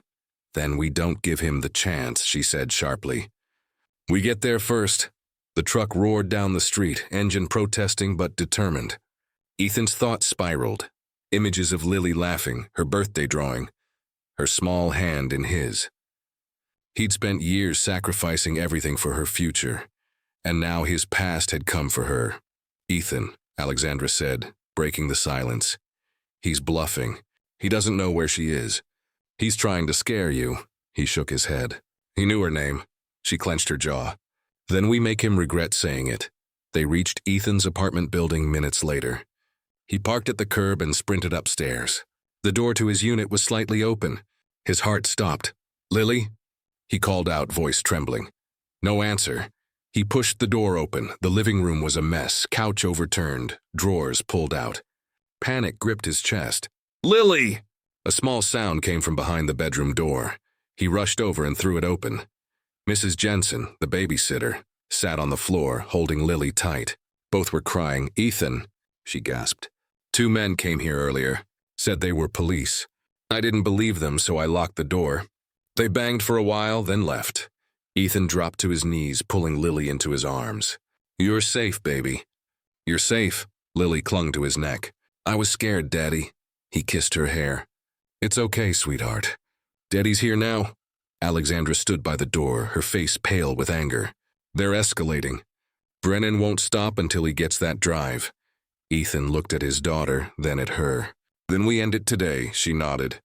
Then we don't give him the chance, she said sharply. We get there first. The truck roared down the street, engine protesting but determined. Ethan's thoughts spiraled. Images of Lily laughing, her birthday drawing, her small hand in his. He'd spent years sacrificing everything for her future, and now his past had come for her. Ethan, Alexandra said, breaking the silence. He's bluffing. He doesn't know where she is. He's trying to scare you. He shook his head. He knew her name. She clenched her jaw. Then we make him regret saying it. They reached Ethan's apartment building minutes later. He parked at the curb and sprinted upstairs. The door to his unit was slightly open. His heart stopped. "Lily?" He called out, voice trembling. No answer. He pushed the door open. The living room was a mess, couch overturned, drawers pulled out. Panic gripped his chest. "Lily!" A small sound came from behind the bedroom door. He rushed over and threw it open. Mrs. Jensen, the babysitter, sat on the floor, holding Lily tight. Both were crying. "Ethan," she gasped. "2 men came here earlier, said they were police. I didn't believe them, so I locked the door. They banged for a while, then left." Ethan dropped to his knees, pulling Lily into his arms. "You're safe, baby." "You're safe." Lily clung to his neck. "I was scared, Daddy." He kissed her hair. "It's okay, sweetheart. Daddy's here now." Alexandra stood by the door, her face pale with anger. "They're escalating. Brennan won't stop until he gets that drive." Ethan looked at his daughter, then at her. "Then we end it today," she nodded.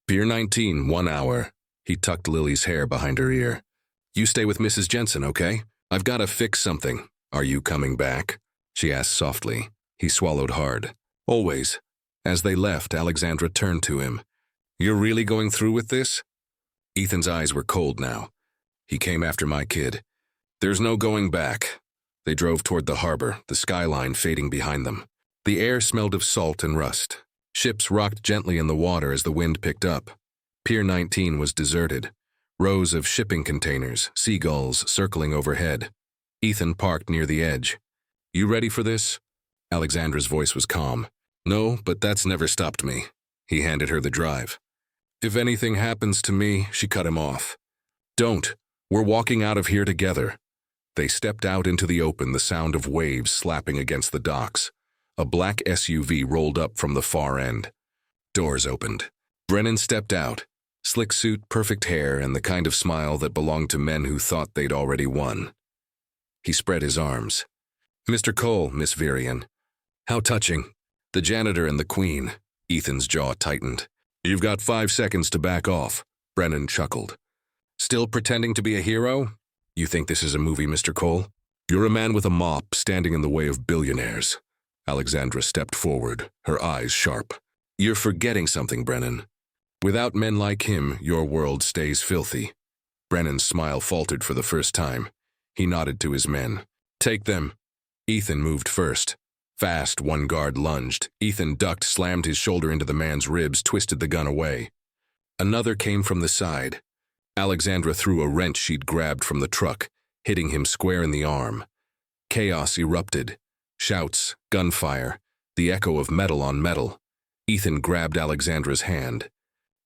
"Pier 19, 1 hour." He tucked Lily's hair behind her ear. "You stay with Mrs. Jensen, okay? I've got to fix something." "Are you coming back?" she asked softly. He swallowed hard. "Always." As they left, Alexandra turned to him. "You're really going through with this?" Ethan's eyes were cold now. "He came after my kid. There's no going back." They drove toward the harbor, the skyline fading behind them. The air smelled of salt and rust. Ships rocked gently in the water as the wind picked up. Pier 19 was deserted. Rows of shipping containers, seagulls circling overhead. Ethan parked near the edge. "You ready for this?" Alexandra's voice was calm. "No, but that's never stopped me." He handed her the drive. "If anything happens to me," she cut him off. "Don't. We're walking out of here together." They stepped out into the open, the sound of waves slapping against the docks. A black SUV rolled up from the far end. Doors opened. Brennan stepped out. Slick suit, perfect hair, and the kind of smile that belonged to men who thought they'd already won. He spread his arms. "Mr. Cole, Miss Virion." "How touching." "The janitor and the queen." Ethan's jaw tightened. "You've got 5 seconds to back off." Brennan chuckled. "Still pretending to be a hero? You think this is a movie, Mr. Cole? You're a man with a mop standing in the way of billionaires." Alexandra stepped forward, her eyes sharp. "You're forgetting something, Brennan. Without men like him, your world stays filthy." Brennan's smile faltered for the first time. He nodded to his men. "Take them." Ethan moved first. Fast, one guard lunged. Ethan ducked, slammed his shoulder into the man's ribs, twisted the gun away. Another came from the side. Alexandra threw a wrench she'd grabbed from the truck, hitting him square in the arm. Chaos erupted. Shouts, gunfire, the echo of metal on metal. Ethan grabbed Alexandra's hand.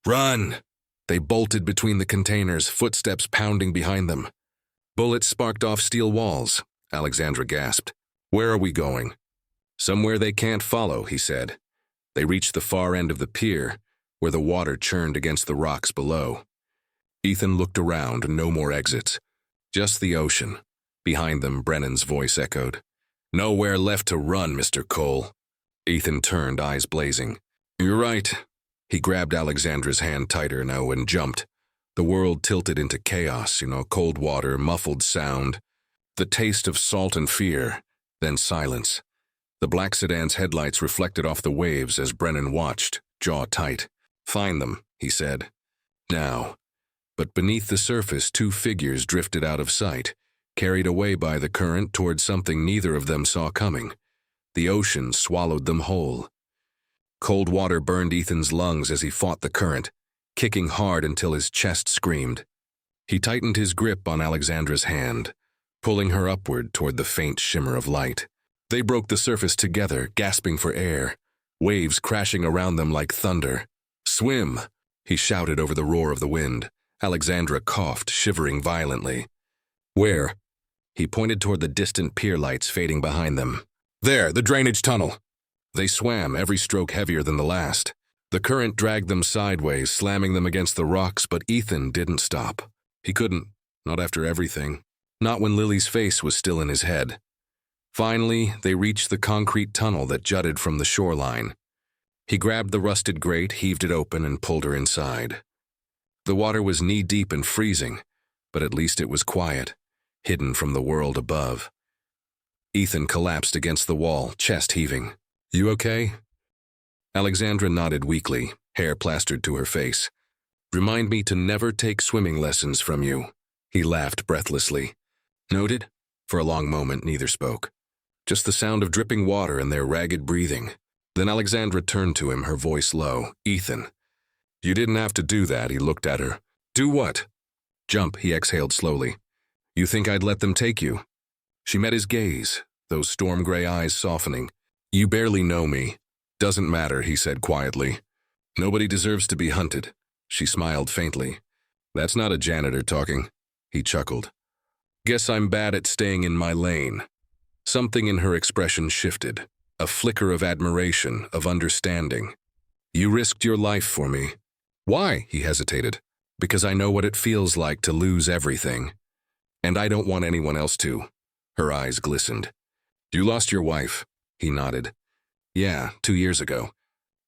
"Run!" They bolted between the containers, footsteps pounding behind them. Bullets sparked off steel walls. Alexandra gasped. "Where are we going?" "Somewhere they can't follow," he said. They reached the far end of the pier, where the water churned against the rocks below. Ethan looked around, no more exits. Just the ocean. Behind them, Brennan's voice echoed. "Nowhere left to run, Mr. Cole." Ethan turned, eyes blazing. "You're right." He grabbed Alexandra's hand tighter now and jumped. The world tilted into chaos, cold water, muffled sound, the taste of salt and fear, then silence. The black sedan's headlights reflected off the waves as Brennan watched, jaw tight. "Find them," he said. "Now." But beneath the surface, 2 figures drifted out of sight, carried away by the current toward something neither of them saw coming. The ocean swallowed them whole. Cold water burned Ethan's lungs as he fought the current, kicking hard until his chest screamed. He tightened his grip on Alexandra's hand, pulling her upward toward the faint shimmer of light. They broke the surface together, gasping for air, waves crashing around them like thunder. "Swim!" he shouted over the roar of the wind. Alexandra coughed, shivering violently. "Where?" He pointed toward the distant pier lights fading behind them. "There, the drainage tunnel." They swam, every stroke heavier than the last. The current dragged them sideways, slamming them against the rocks, but Ethan didn't stop. He couldn't, not after everything. Not when Lily's face was still in his head. Finally, they reached the concrete tunnel that jutted from the shoreline. He grabbed the rusted grate, heaved it open, and pulled her inside. The water was knee-deep and freezing, but at least it was quiet, hidden from the world above. Ethan collapsed against the wall, chest heaving. "You okay?" Alexandra nodded weakly, hair plastered to her face. "Remind me to never take swimming lessons from you." He laughed breathlessly. "Noted?" For a long moment, neither spoke. Just the sound of dripping water and their ragged breathing. Then Alexandra turned to him, her voice low. "Ethan, you didn't have to do that," he looked at her. "Do what?" "Jump," he exhaled slowly. "You think I'd let them take you?" She met his gaze, those storm-gray eyes softening. "You barely know me." "Doesn't matter," he said quietly. "Nobody deserves to be hunted." She smiled faintly. "That's not a janitor talking." He chuckled. "Guess I'm bad at staying in my lane." Something in her expression shifted, a flicker of admiration, of understanding. "You risked your life for me." "Why?" he hesitated. "Because I know what it feels like to lose everything. And I don't want anyone else to." Her eyes glistened. "You lost your wife." He nodded. "Yeah, 2 years ago.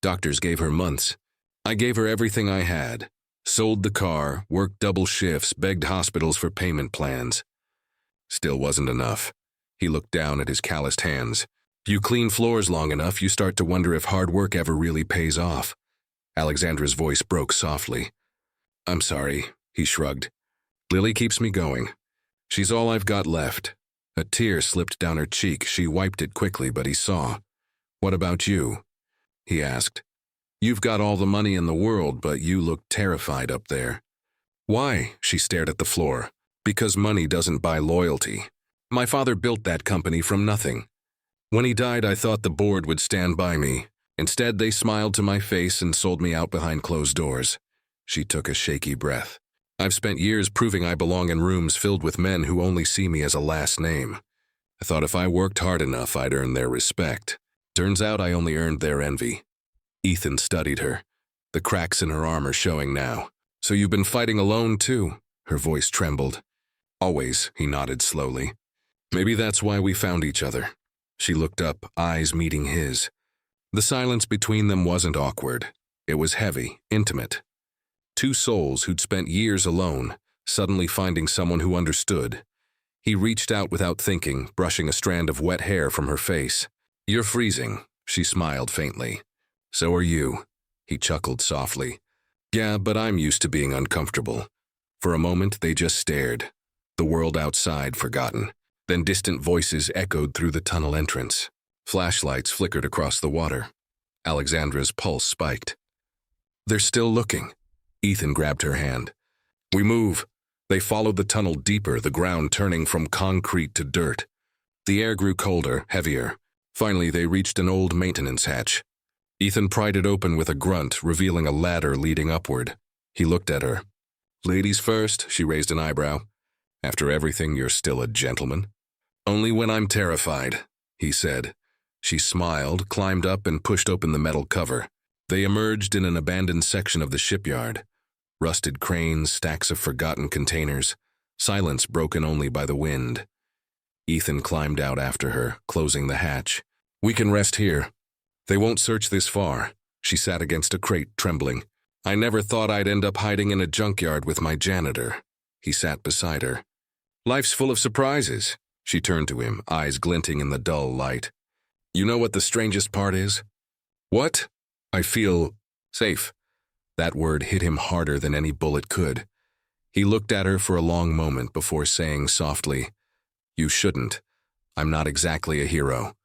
Doctors gave her months. I gave her everything I had. Sold the car, worked double shifts, begged hospitals for payment plans. Still wasn't enough." He looked down at his calloused hands. "You clean floors long enough, you start to wonder if hard work ever really pays off." Alexandra's voice broke softly. "I'm sorry," he shrugged. "Lily keeps me going. She's all I've got left." A tear slipped down her cheek. She wiped it quickly, but he saw. "What about you?" he asked. "You've got all the money in the world, but you look terrified up there." "Why?" She stared at the floor. "Because money doesn't buy loyalty. My father built that company from nothing. When he died, I thought the board would stand by me. Instead, they smiled to my face and sold me out behind closed doors." She took a shaky breath. "I've spent years proving I belong in rooms filled with men who only see me as a last name. I thought if I worked hard enough, I'd earn their respect. Turns out I only earned their envy." Ethan studied her, the cracks in her armor showing now. "So you've been fighting alone, too?" Her voice trembled. "Always," he nodded slowly. "Maybe that's why we found each other." She looked up, eyes meeting his. The silence between them wasn't awkward. It was heavy, intimate. Two souls who'd spent years alone, suddenly finding someone who understood. He reached out without thinking, brushing a strand of wet hair from her face. "You're freezing," she smiled faintly. "So are you." He chuckled softly. "Yeah, but I'm used to being uncomfortable." For a moment, they just stared, the world outside forgotten. Then distant voices echoed through the tunnel entrance. Flashlights flickered across the water. Alexandra's pulse spiked. "They're still looking." Ethan grabbed her hand. "We move." They followed the tunnel deeper, the ground turning from concrete to dirt. The air grew colder, heavier. Finally, they reached an old maintenance hatch. Ethan pried it open with a grunt, revealing a ladder leading upward. He looked at her. "Ladies first," she raised an eyebrow. "After everything, you're still a gentleman." "Only when I'm terrified," he said. She smiled, climbed up, and pushed open the metal cover. They emerged in an abandoned section of the shipyard. Rusted cranes, stacks of forgotten containers, silence broken only by the wind. Ethan climbed out after her, closing the hatch. "We can rest here. They won't search this far." She sat against a crate, trembling. "I never thought I'd end up hiding in a junkyard with my janitor." He sat beside her. "Life's full of surprises." She turned to him, eyes glinting in the dull light. "You know what the strangest part is?" "What?" "I feel safe." That word hit him harder than any bullet could. He looked at her for a long moment before saying softly, "You shouldn't. I'm not exactly a hero."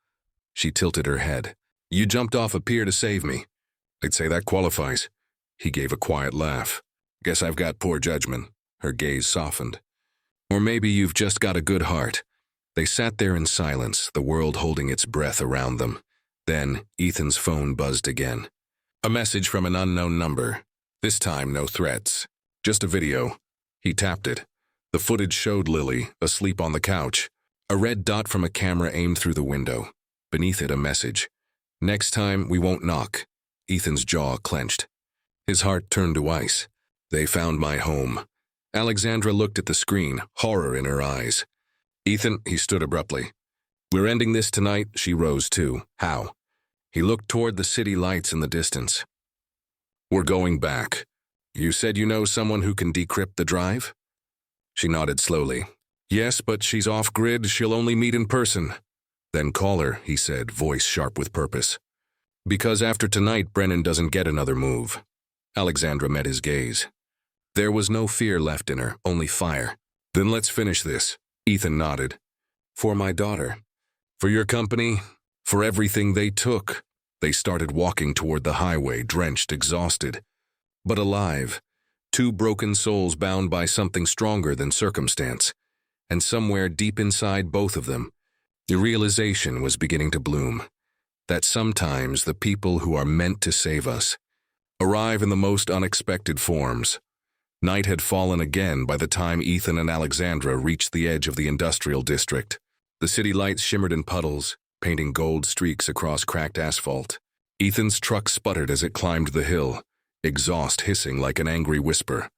She tilted her head. "You jumped off a pier to save me." "I'd say that qualifies." He gave a quiet laugh. "Guess I've got poor judgment." Her gaze softened. "Or maybe you've just got a good heart." They sat there in silence, the world holding its breath around them. Then Ethan's phone buzzed again. A message from an unknown number. This time, no threats. Just a video. He tapped it. The footage showed Lily, asleep on the couch. A red dot from a camera aimed through the window. Beneath it, a message. "Next time, we won't knock." Ethan's jaw clenched. His heart turned to ice. "They found my home." Alexandra looked at the screen, horror in her eyes. "Ethan," he stood abruptly. We're ending this tonight, she rose too. How? He looked toward the city lights in the distance. We're going back. You said you know someone who can decrypt the drive? She nodded slowly. Yes, but she's off-grid, she'll only meet in person. Then call her, he said, voice sharp with purpose. Because after tonight, Brennan doesn't get another move. Alexandra met his gaze. There was no fear left in her, only fire. Then let's finish this. Ethan nodded. For my daughter. For your company. For everything they took. They started walking toward the highway, drenched, exhausted. But alive. Two broken souls bound by something stronger than circumstance. And somewhere deep inside both of them, the realization was beginning to bloom. That sometimes the people who are meant to save us arrive in the most unexpected forms. Night had fallen again by the time Ethan and Alexandra reached the edge of the industrial district. The city lights shimmered in puddles, painting gold streaks across cracked asphalt. Ethan's truck sputtered as it climbed the hill, exhaust hissing like an angry whisper.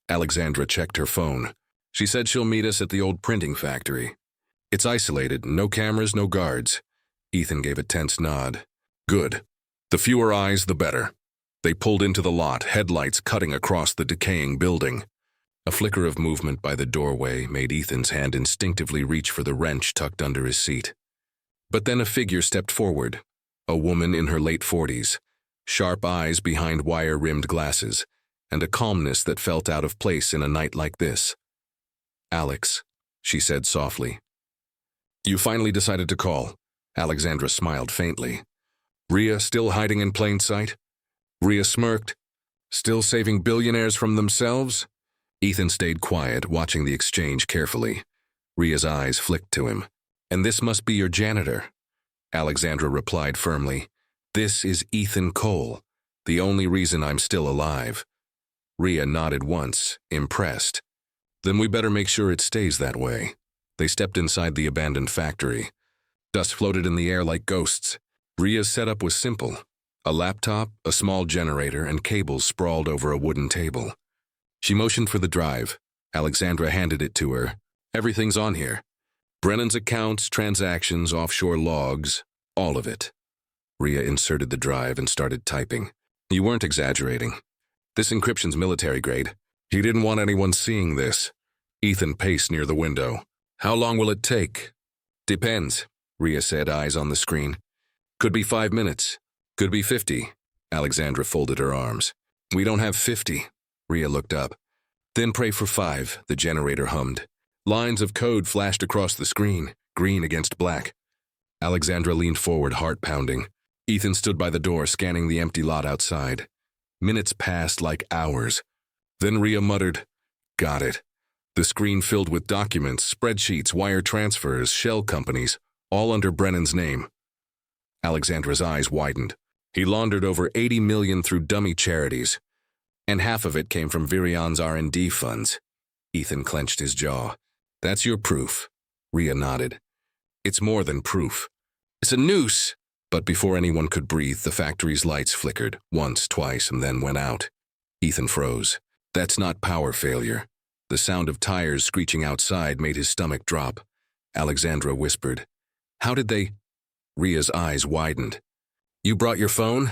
Alexandra checked her phone. She said she'll meet us at the old printing factory. It's isolated, no cameras, no guards. Ethan gave a tense nod. Good. The fewer eyes, the better. They pulled into the lot, headlights cutting across the decaying building. A flicker of movement by the doorway made Ethan's hand instinctively reach for the wrench tucked under his seat. But then a figure stepped forward, a woman in her late 40s, sharp eyes behind wire-rimmed glasses, and a calmness that felt out of place in a night like this. Alex, she said softly. You finally decided to call. Alexandra smiled faintly. Rhea still hiding in plain sight? Rhea smirked. Still saving billionaires from themselves? Ethan stayed quiet, watching the exchange carefully. Rhea's eyes flicked to him. And this must be your janitor. Alexandra replied firmly. This is Ethan Cole, the only reason I'm still alive. Rhea nodded once, impressed. Then we better make sure it stays that way. They stepped inside the abandoned factory. Dust floated in the air like ghosts. Rhea's setup was simple. A laptop, a small generator, and cables sprawled over a wooden table. She motioned for the drive. Alexandra handed it to her. Everything's on here. Brennan's accounts, transactions, offshore logs, all of it. Rhea inserted the drive and started typing. You weren't exaggerating. This encryption's military grade. He didn't want anyone seeing this. Ethan paced near the window. How long will it take? Depends, Rhea said, eyes on the screen. Could be 5 minutes. Could be 50. Alexandra folded her arms. We don't have 50. Rhea looked up. Then pray for 5, the generator hummed. Lines of code flashed across the screen, green against black. Alexandra leaned forward, heart pounding. Ethan stood by the door, scanning the empty lot outside. Minutes passed like hours. Then Rhea muttered, Got it. The screen filled with documents, spreadsheets, wire transfers, shell companies, all under Brennan's name. Alexandra's eyes widened. He laundered over $80 million through dummy charities, and half of it came from Virion's R&D funds. Ethan clenched his jaw. That's your proof. Rhea nodded. It's more than proof. It's a noose. But before anyone could breathe, the factory's lights flickered, once, twice, and then went out. Ethan froze. That's not power failure. The sound of tires screeching outside made his stomach drop. Alexandra whispered, How did they? Rhea's eyes widened. You brought your phone?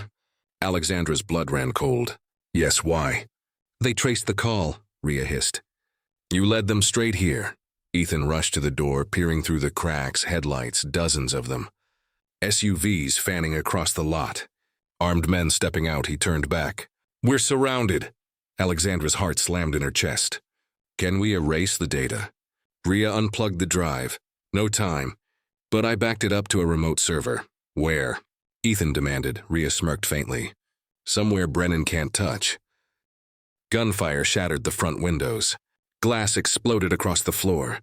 Alexandra's blood ran cold. Yes, why? They traced the call, Rhea hissed. You led them straight here. Ethan rushed to the door, peering through the cracks, headlights, dozens of them. SUVs fanning across the lot. Armed men stepping out, he turned back. We're surrounded. Alexandra's heart slammed in her chest. Can we erase the data? Rhea unplugged the drive. No time. But I backed it up to a remote server. Where? Ethan demanded. Rhea smirked faintly. Somewhere Brennan can't touch. Gunfire shattered the front windows. Glass exploded across the floor.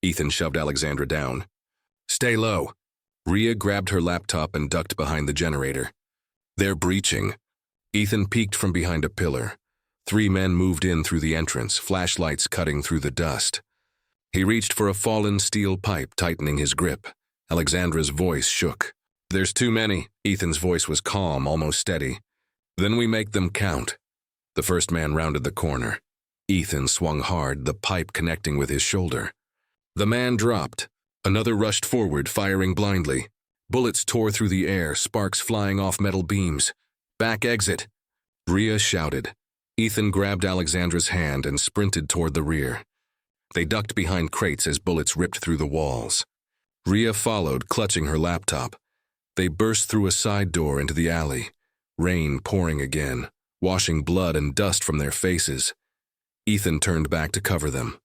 Ethan shoved Alexandra down. Stay low. Rhea grabbed her laptop and ducked behind the generator. They're breaching. Ethan peeked from behind a pillar. 3 men moved in through the entrance, flashlights cutting through the dust. He reached for a fallen steel pipe, tightening his grip. Alexandra's voice shook. There's too many. Ethan's voice was calm, almost steady. Then we make them count. The first man rounded the corner. Ethan swung hard, the pipe connecting with his shoulder. The man dropped. Another rushed forward, firing blindly. Bullets tore through the air, sparks flying off metal beams. "Back exit!" Rhea shouted. Ethan grabbed Alexandra's hand and sprinted toward the rear. They ducked behind crates as bullets ripped through the walls. Rhea followed, clutching her laptop. They burst through a side door into the alley, rain pouring again, washing blood and dust from their faces. Ethan turned back to cover them.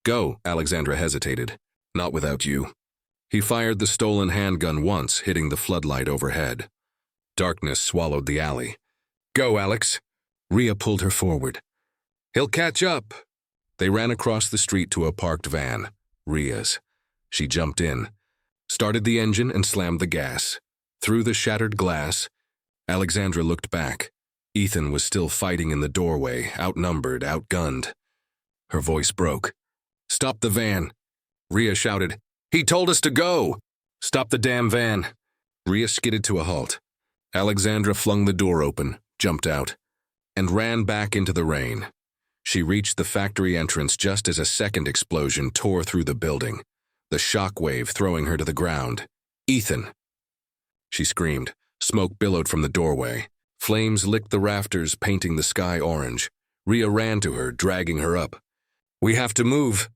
"Go," Alexandra hesitated. "Not without you." He fired the stolen handgun once, hitting the floodlight overhead. Darkness swallowed the alley. "Go, Alex." Rhea pulled her forward. "He'll catch up." They ran across the street to a parked van, Rhea's. She jumped in, started the engine and slammed the gas. Through the shattered glass, Alexandra looked back. Ethan was still fighting in the doorway, outnumbered, outgunned. Her voice broke. "Stop the van." Rhea shouted. "He told us to go!" "Stop the damn van." Rhea skidded to a halt. Alexandra flung the door open, jumped out, and ran back into the rain. She reached the factory entrance just as a second explosion tore through the building, the shock wave throwing her to the ground. "Ethan!" She screamed. Smoke billowed from the doorway. Flames licked the rafters, painting the sky orange. Rhea ran to her, dragging her up. "We have to move."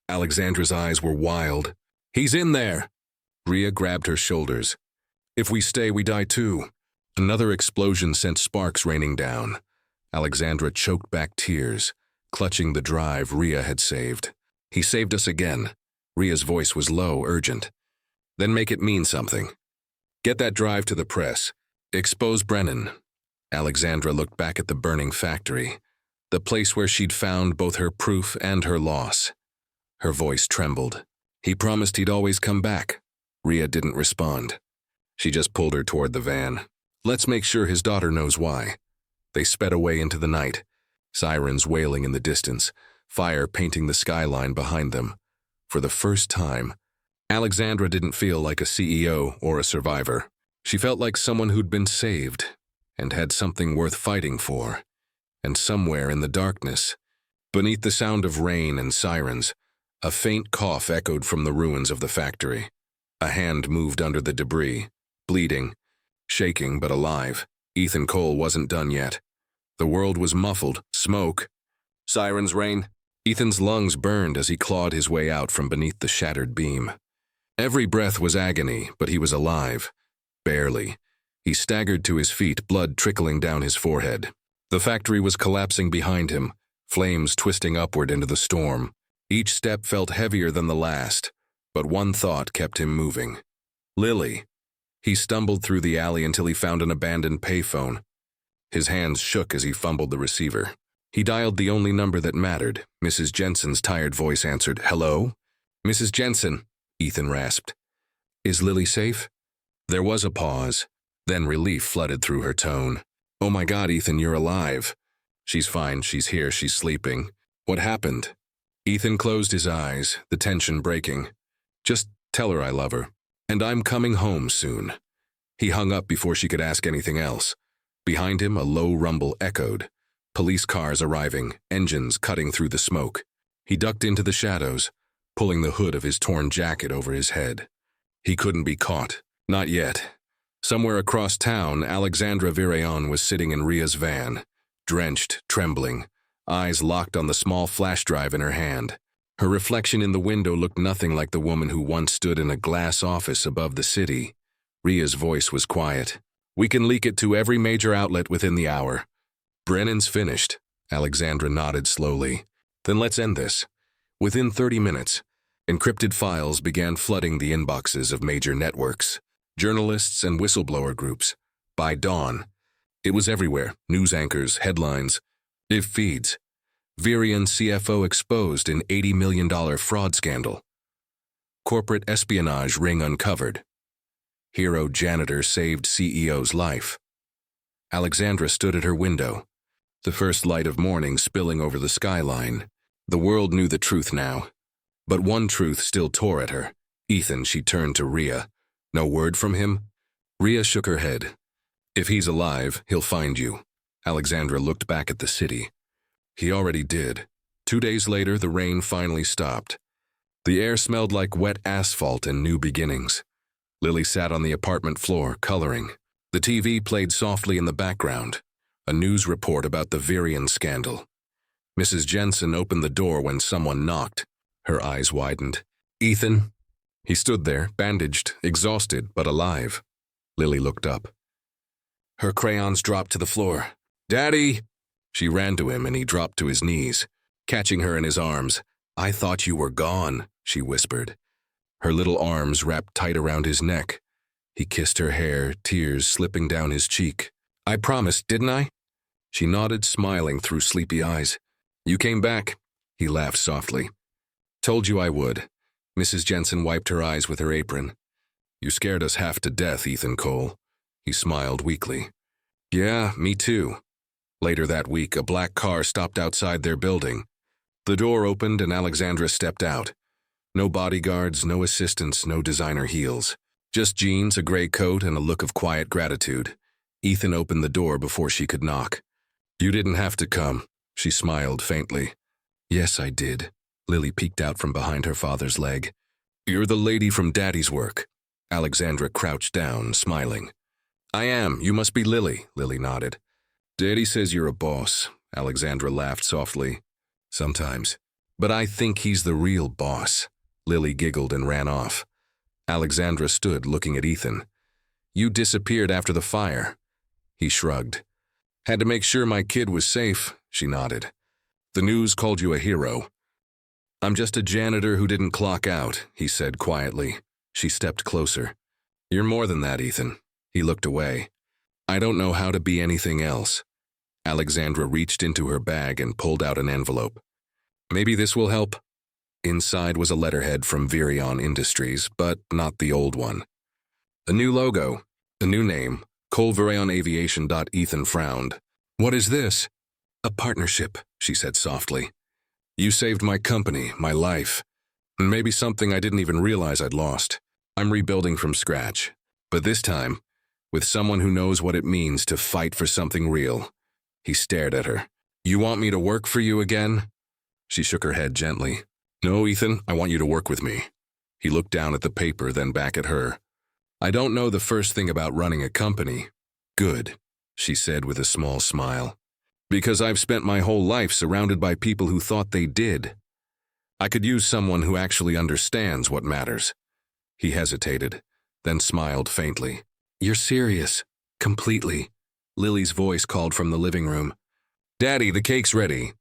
Alexandra's eyes were wild. "He's in there." Rhea grabbed her shoulders. "If we stay, we die too." Another explosion sent sparks raining down. Alexandra choked back tears, clutching the drive Rhea had saved. "He saved us again." Rhea's voice was low, urgent. "Then make it mean something. Get that drive to the press. Expose Brennan." Alexandra looked back at the burning factory, the place where she'd found both her proof and her loss. Her voice trembled. "He promised he'd always come back." Rhea didn't respond. She just pulled her toward the van. "Let's make sure his daughter knows why." They sped away into the night, sirens wailing in the distance, fire painting the skyline behind them. For the first time, Alexandra didn't feel like a CEO or a survivor. She felt like someone who'd been saved and had something worth fighting for. And somewhere in the darkness, beneath the sound of rain and sirens, a faint cough echoed from the ruins of the factory. A hand moved under the debris, bleeding, shaking but alive. Ethan Cole wasn't done yet. The world was muffled. Smoke. Sirens, rain. Ethan's lungs burned as he clawed his way out from beneath the shattered beam. Every breath was agony, but he was alive. Barely. He staggered to his feet, blood trickling down his forehead. The factory was collapsing behind him, flames twisting upward into the storm. Each step felt heavier than the last, but one thought kept him moving. Lily. He stumbled through the alley until he found an abandoned payphone. His hands shook as he fumbled the receiver. He dialed the only number that mattered. Mrs. Jensen's tired voice answered. "Hello?" "Mrs. Jensen," Ethan rasped. "Is Lily safe?" There was a pause. Then relief flooded through her tone. "Oh my God, Ethan, you're alive." "She's fine. She's here. She's sleeping." "What happened?" Ethan closed his eyes, the tension breaking. "Just tell her I love her. And I'm coming home soon." He hung up before she could ask anything else. Behind him, a low rumble echoed. Police cars arriving, engines cutting through the smoke. He ducked into the shadows, pulling the hood of his torn jacket over his head. He couldn't be caught. Not yet. Somewhere across town, Alexandra Virayon was sitting in Rhea's van, drenched, trembling, eyes locked on the small flash drive in her hand. Her reflection in the window looked nothing like the woman who once stood in a glass office above the city. Rhea's voice was quiet. "We can leak it to every major outlet within the hour." "Brennan's finished." Alexandra nodded slowly. "Then let's end this." Within 30 minutes, encrypted files began flooding the inboxes of major networks, journalists and whistleblower groups. By dawn, it was everywhere. News anchors, headlines, if feeds. Virion CFO exposed in $80 million fraud scandal. Corporate espionage ring uncovered. Hero janitor saved CEO's life. Alexandra stood at her window, the first light of morning spilling over the skyline. The world knew the truth now. But one truth still tore at her. Ethan, she turned to Rhea. "No word from him?" Rhea shook her head. "If he's alive, he'll find you." Alexandra looked back at the city. He already did. 2 days later, the rain finally stopped. The air smelled like wet asphalt and new beginnings. Lily sat on the apartment floor, coloring. The TV played softly in the background, a news report about the Virion scandal. Mrs. Jensen opened the door when someone knocked. Her eyes widened. "Ethan?" He stood there, bandaged, exhausted, but alive. Lily looked up. Her crayons dropped to the floor. "Daddy!" She ran to him and he dropped to his knees, catching her in his arms. "I thought you were gone," she whispered. Her little arms wrapped tight around his neck. He kissed her hair, tears slipping down his cheek. "I promised, didn't I?" She nodded, smiling through sleepy eyes. "You came back," he laughed softly. "Told you I would." Mrs. Jensen wiped her eyes with her apron. "You scared us half to death, Ethan Cole." He smiled weakly. "Yeah, me too." Later that week, a black car stopped outside their building. The door opened and Alexandra stepped out. No bodyguards, no assistants, no designer heels. Just jeans, a gray coat, and a look of quiet gratitude. Ethan opened the door before she could knock. "You didn't have to come," she smiled faintly. "Yes, I did." Lily peeked out from behind her father's leg. "You're the lady from Daddy's work." Alexandra crouched down, smiling. "I am. You must be Lily," Lily nodded. "Daddy says you're a boss." Alexandra laughed softly. "Sometimes. But I think he's the real boss." Lily giggled and ran off. Alexandra stood looking at Ethan. "You disappeared after the fire." He shrugged. "Had to make sure my kid was safe," she nodded. "The news called you a hero." "I'm just a janitor who didn't clock out," he said quietly. She stepped closer. "You're more than that, Ethan." He looked away. "I don't know how to be anything else." Alexandra reached into her bag and pulled out an envelope. "Maybe this will help." Inside was a letterhead from Virion Industries, but not the old one. A new logo, a new name, Colvarion Aviation. Ethan frowned. "What is this?" "A partnership," she said softly. "You saved my company, my life, and maybe something I didn't even realize I'd lost. I'm rebuilding from scratch, but this time, with someone who knows what it means to fight for something real." He stared at her. "You want me to work for you again?" She shook her head gently. "No, Ethan, I want you to work with me." He looked down at the paper, then back at her. "I don't know the first thing about running a company." "Good," she said with a small smile. "Because I've spent my whole life surrounded by people who thought they did. I could use someone who actually understands what matters." He hesitated, then smiled faintly. "You're serious. Completely." Lily's voice called from the living room. "Daddy, the cake's ready."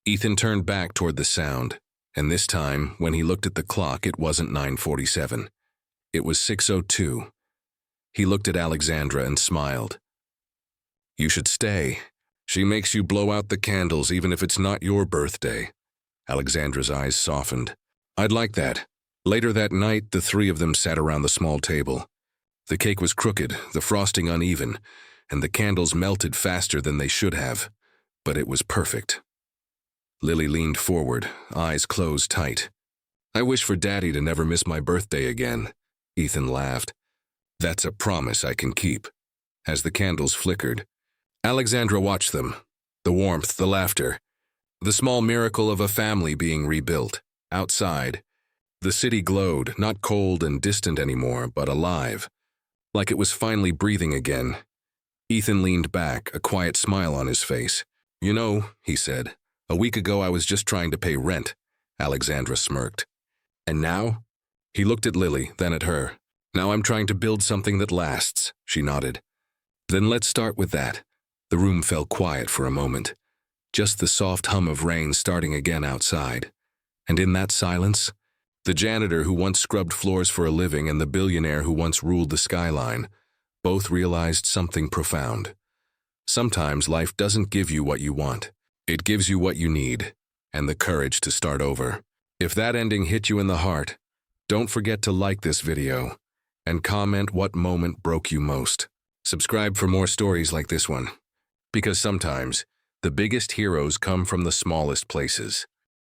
Ethan turned back toward the sound. And this time, when he looked at the clock, it wasn't 9:47. It was 6:02. He looked at Alexandra and smiled. "You should stay. She makes you blow out the candles even if it's not your birthday." Alexandra's eyes softened. "I'd like that." Later that night, the three of them sat around the small table. The cake was crooked, the frosting uneven, and the candles melted faster than they should have. But it was perfect. Lily leaned forward, eyes closed tight. "I wish for Daddy to never miss my birthday again." Ethan laughed. "That's a promise I can keep." As the candles flickered, Alexandra watched them. The warmth, the laughter, the small miracle of a family being rebuilt. Outside, the city glowed, not cold and distant anymore, but alive, like it was finally breathing again. Ethan leaned back, a quiet smile on his face. "You know," he said, "a week ago I was just trying to pay rent." Alexandra smirked. "And now?" He looked at Lily, then at her. "Now I'm trying to build something that lasts," she nodded. "Then let's start with that." The room fell quiet for a moment, just the soft hum of rain starting again outside. And in that silence, the janitor who once scrubbed floors for a living and the billionaire who once ruled the skyline both realized something profound. Sometimes life doesn't give you what you want. It gives you what you need, and the courage to start over. If that ending hit you in the heart, don't forget to like this video and comment what moment broke you most. Subscribe for more stories like this one, because sometimes the biggest heroes come from the smallest places.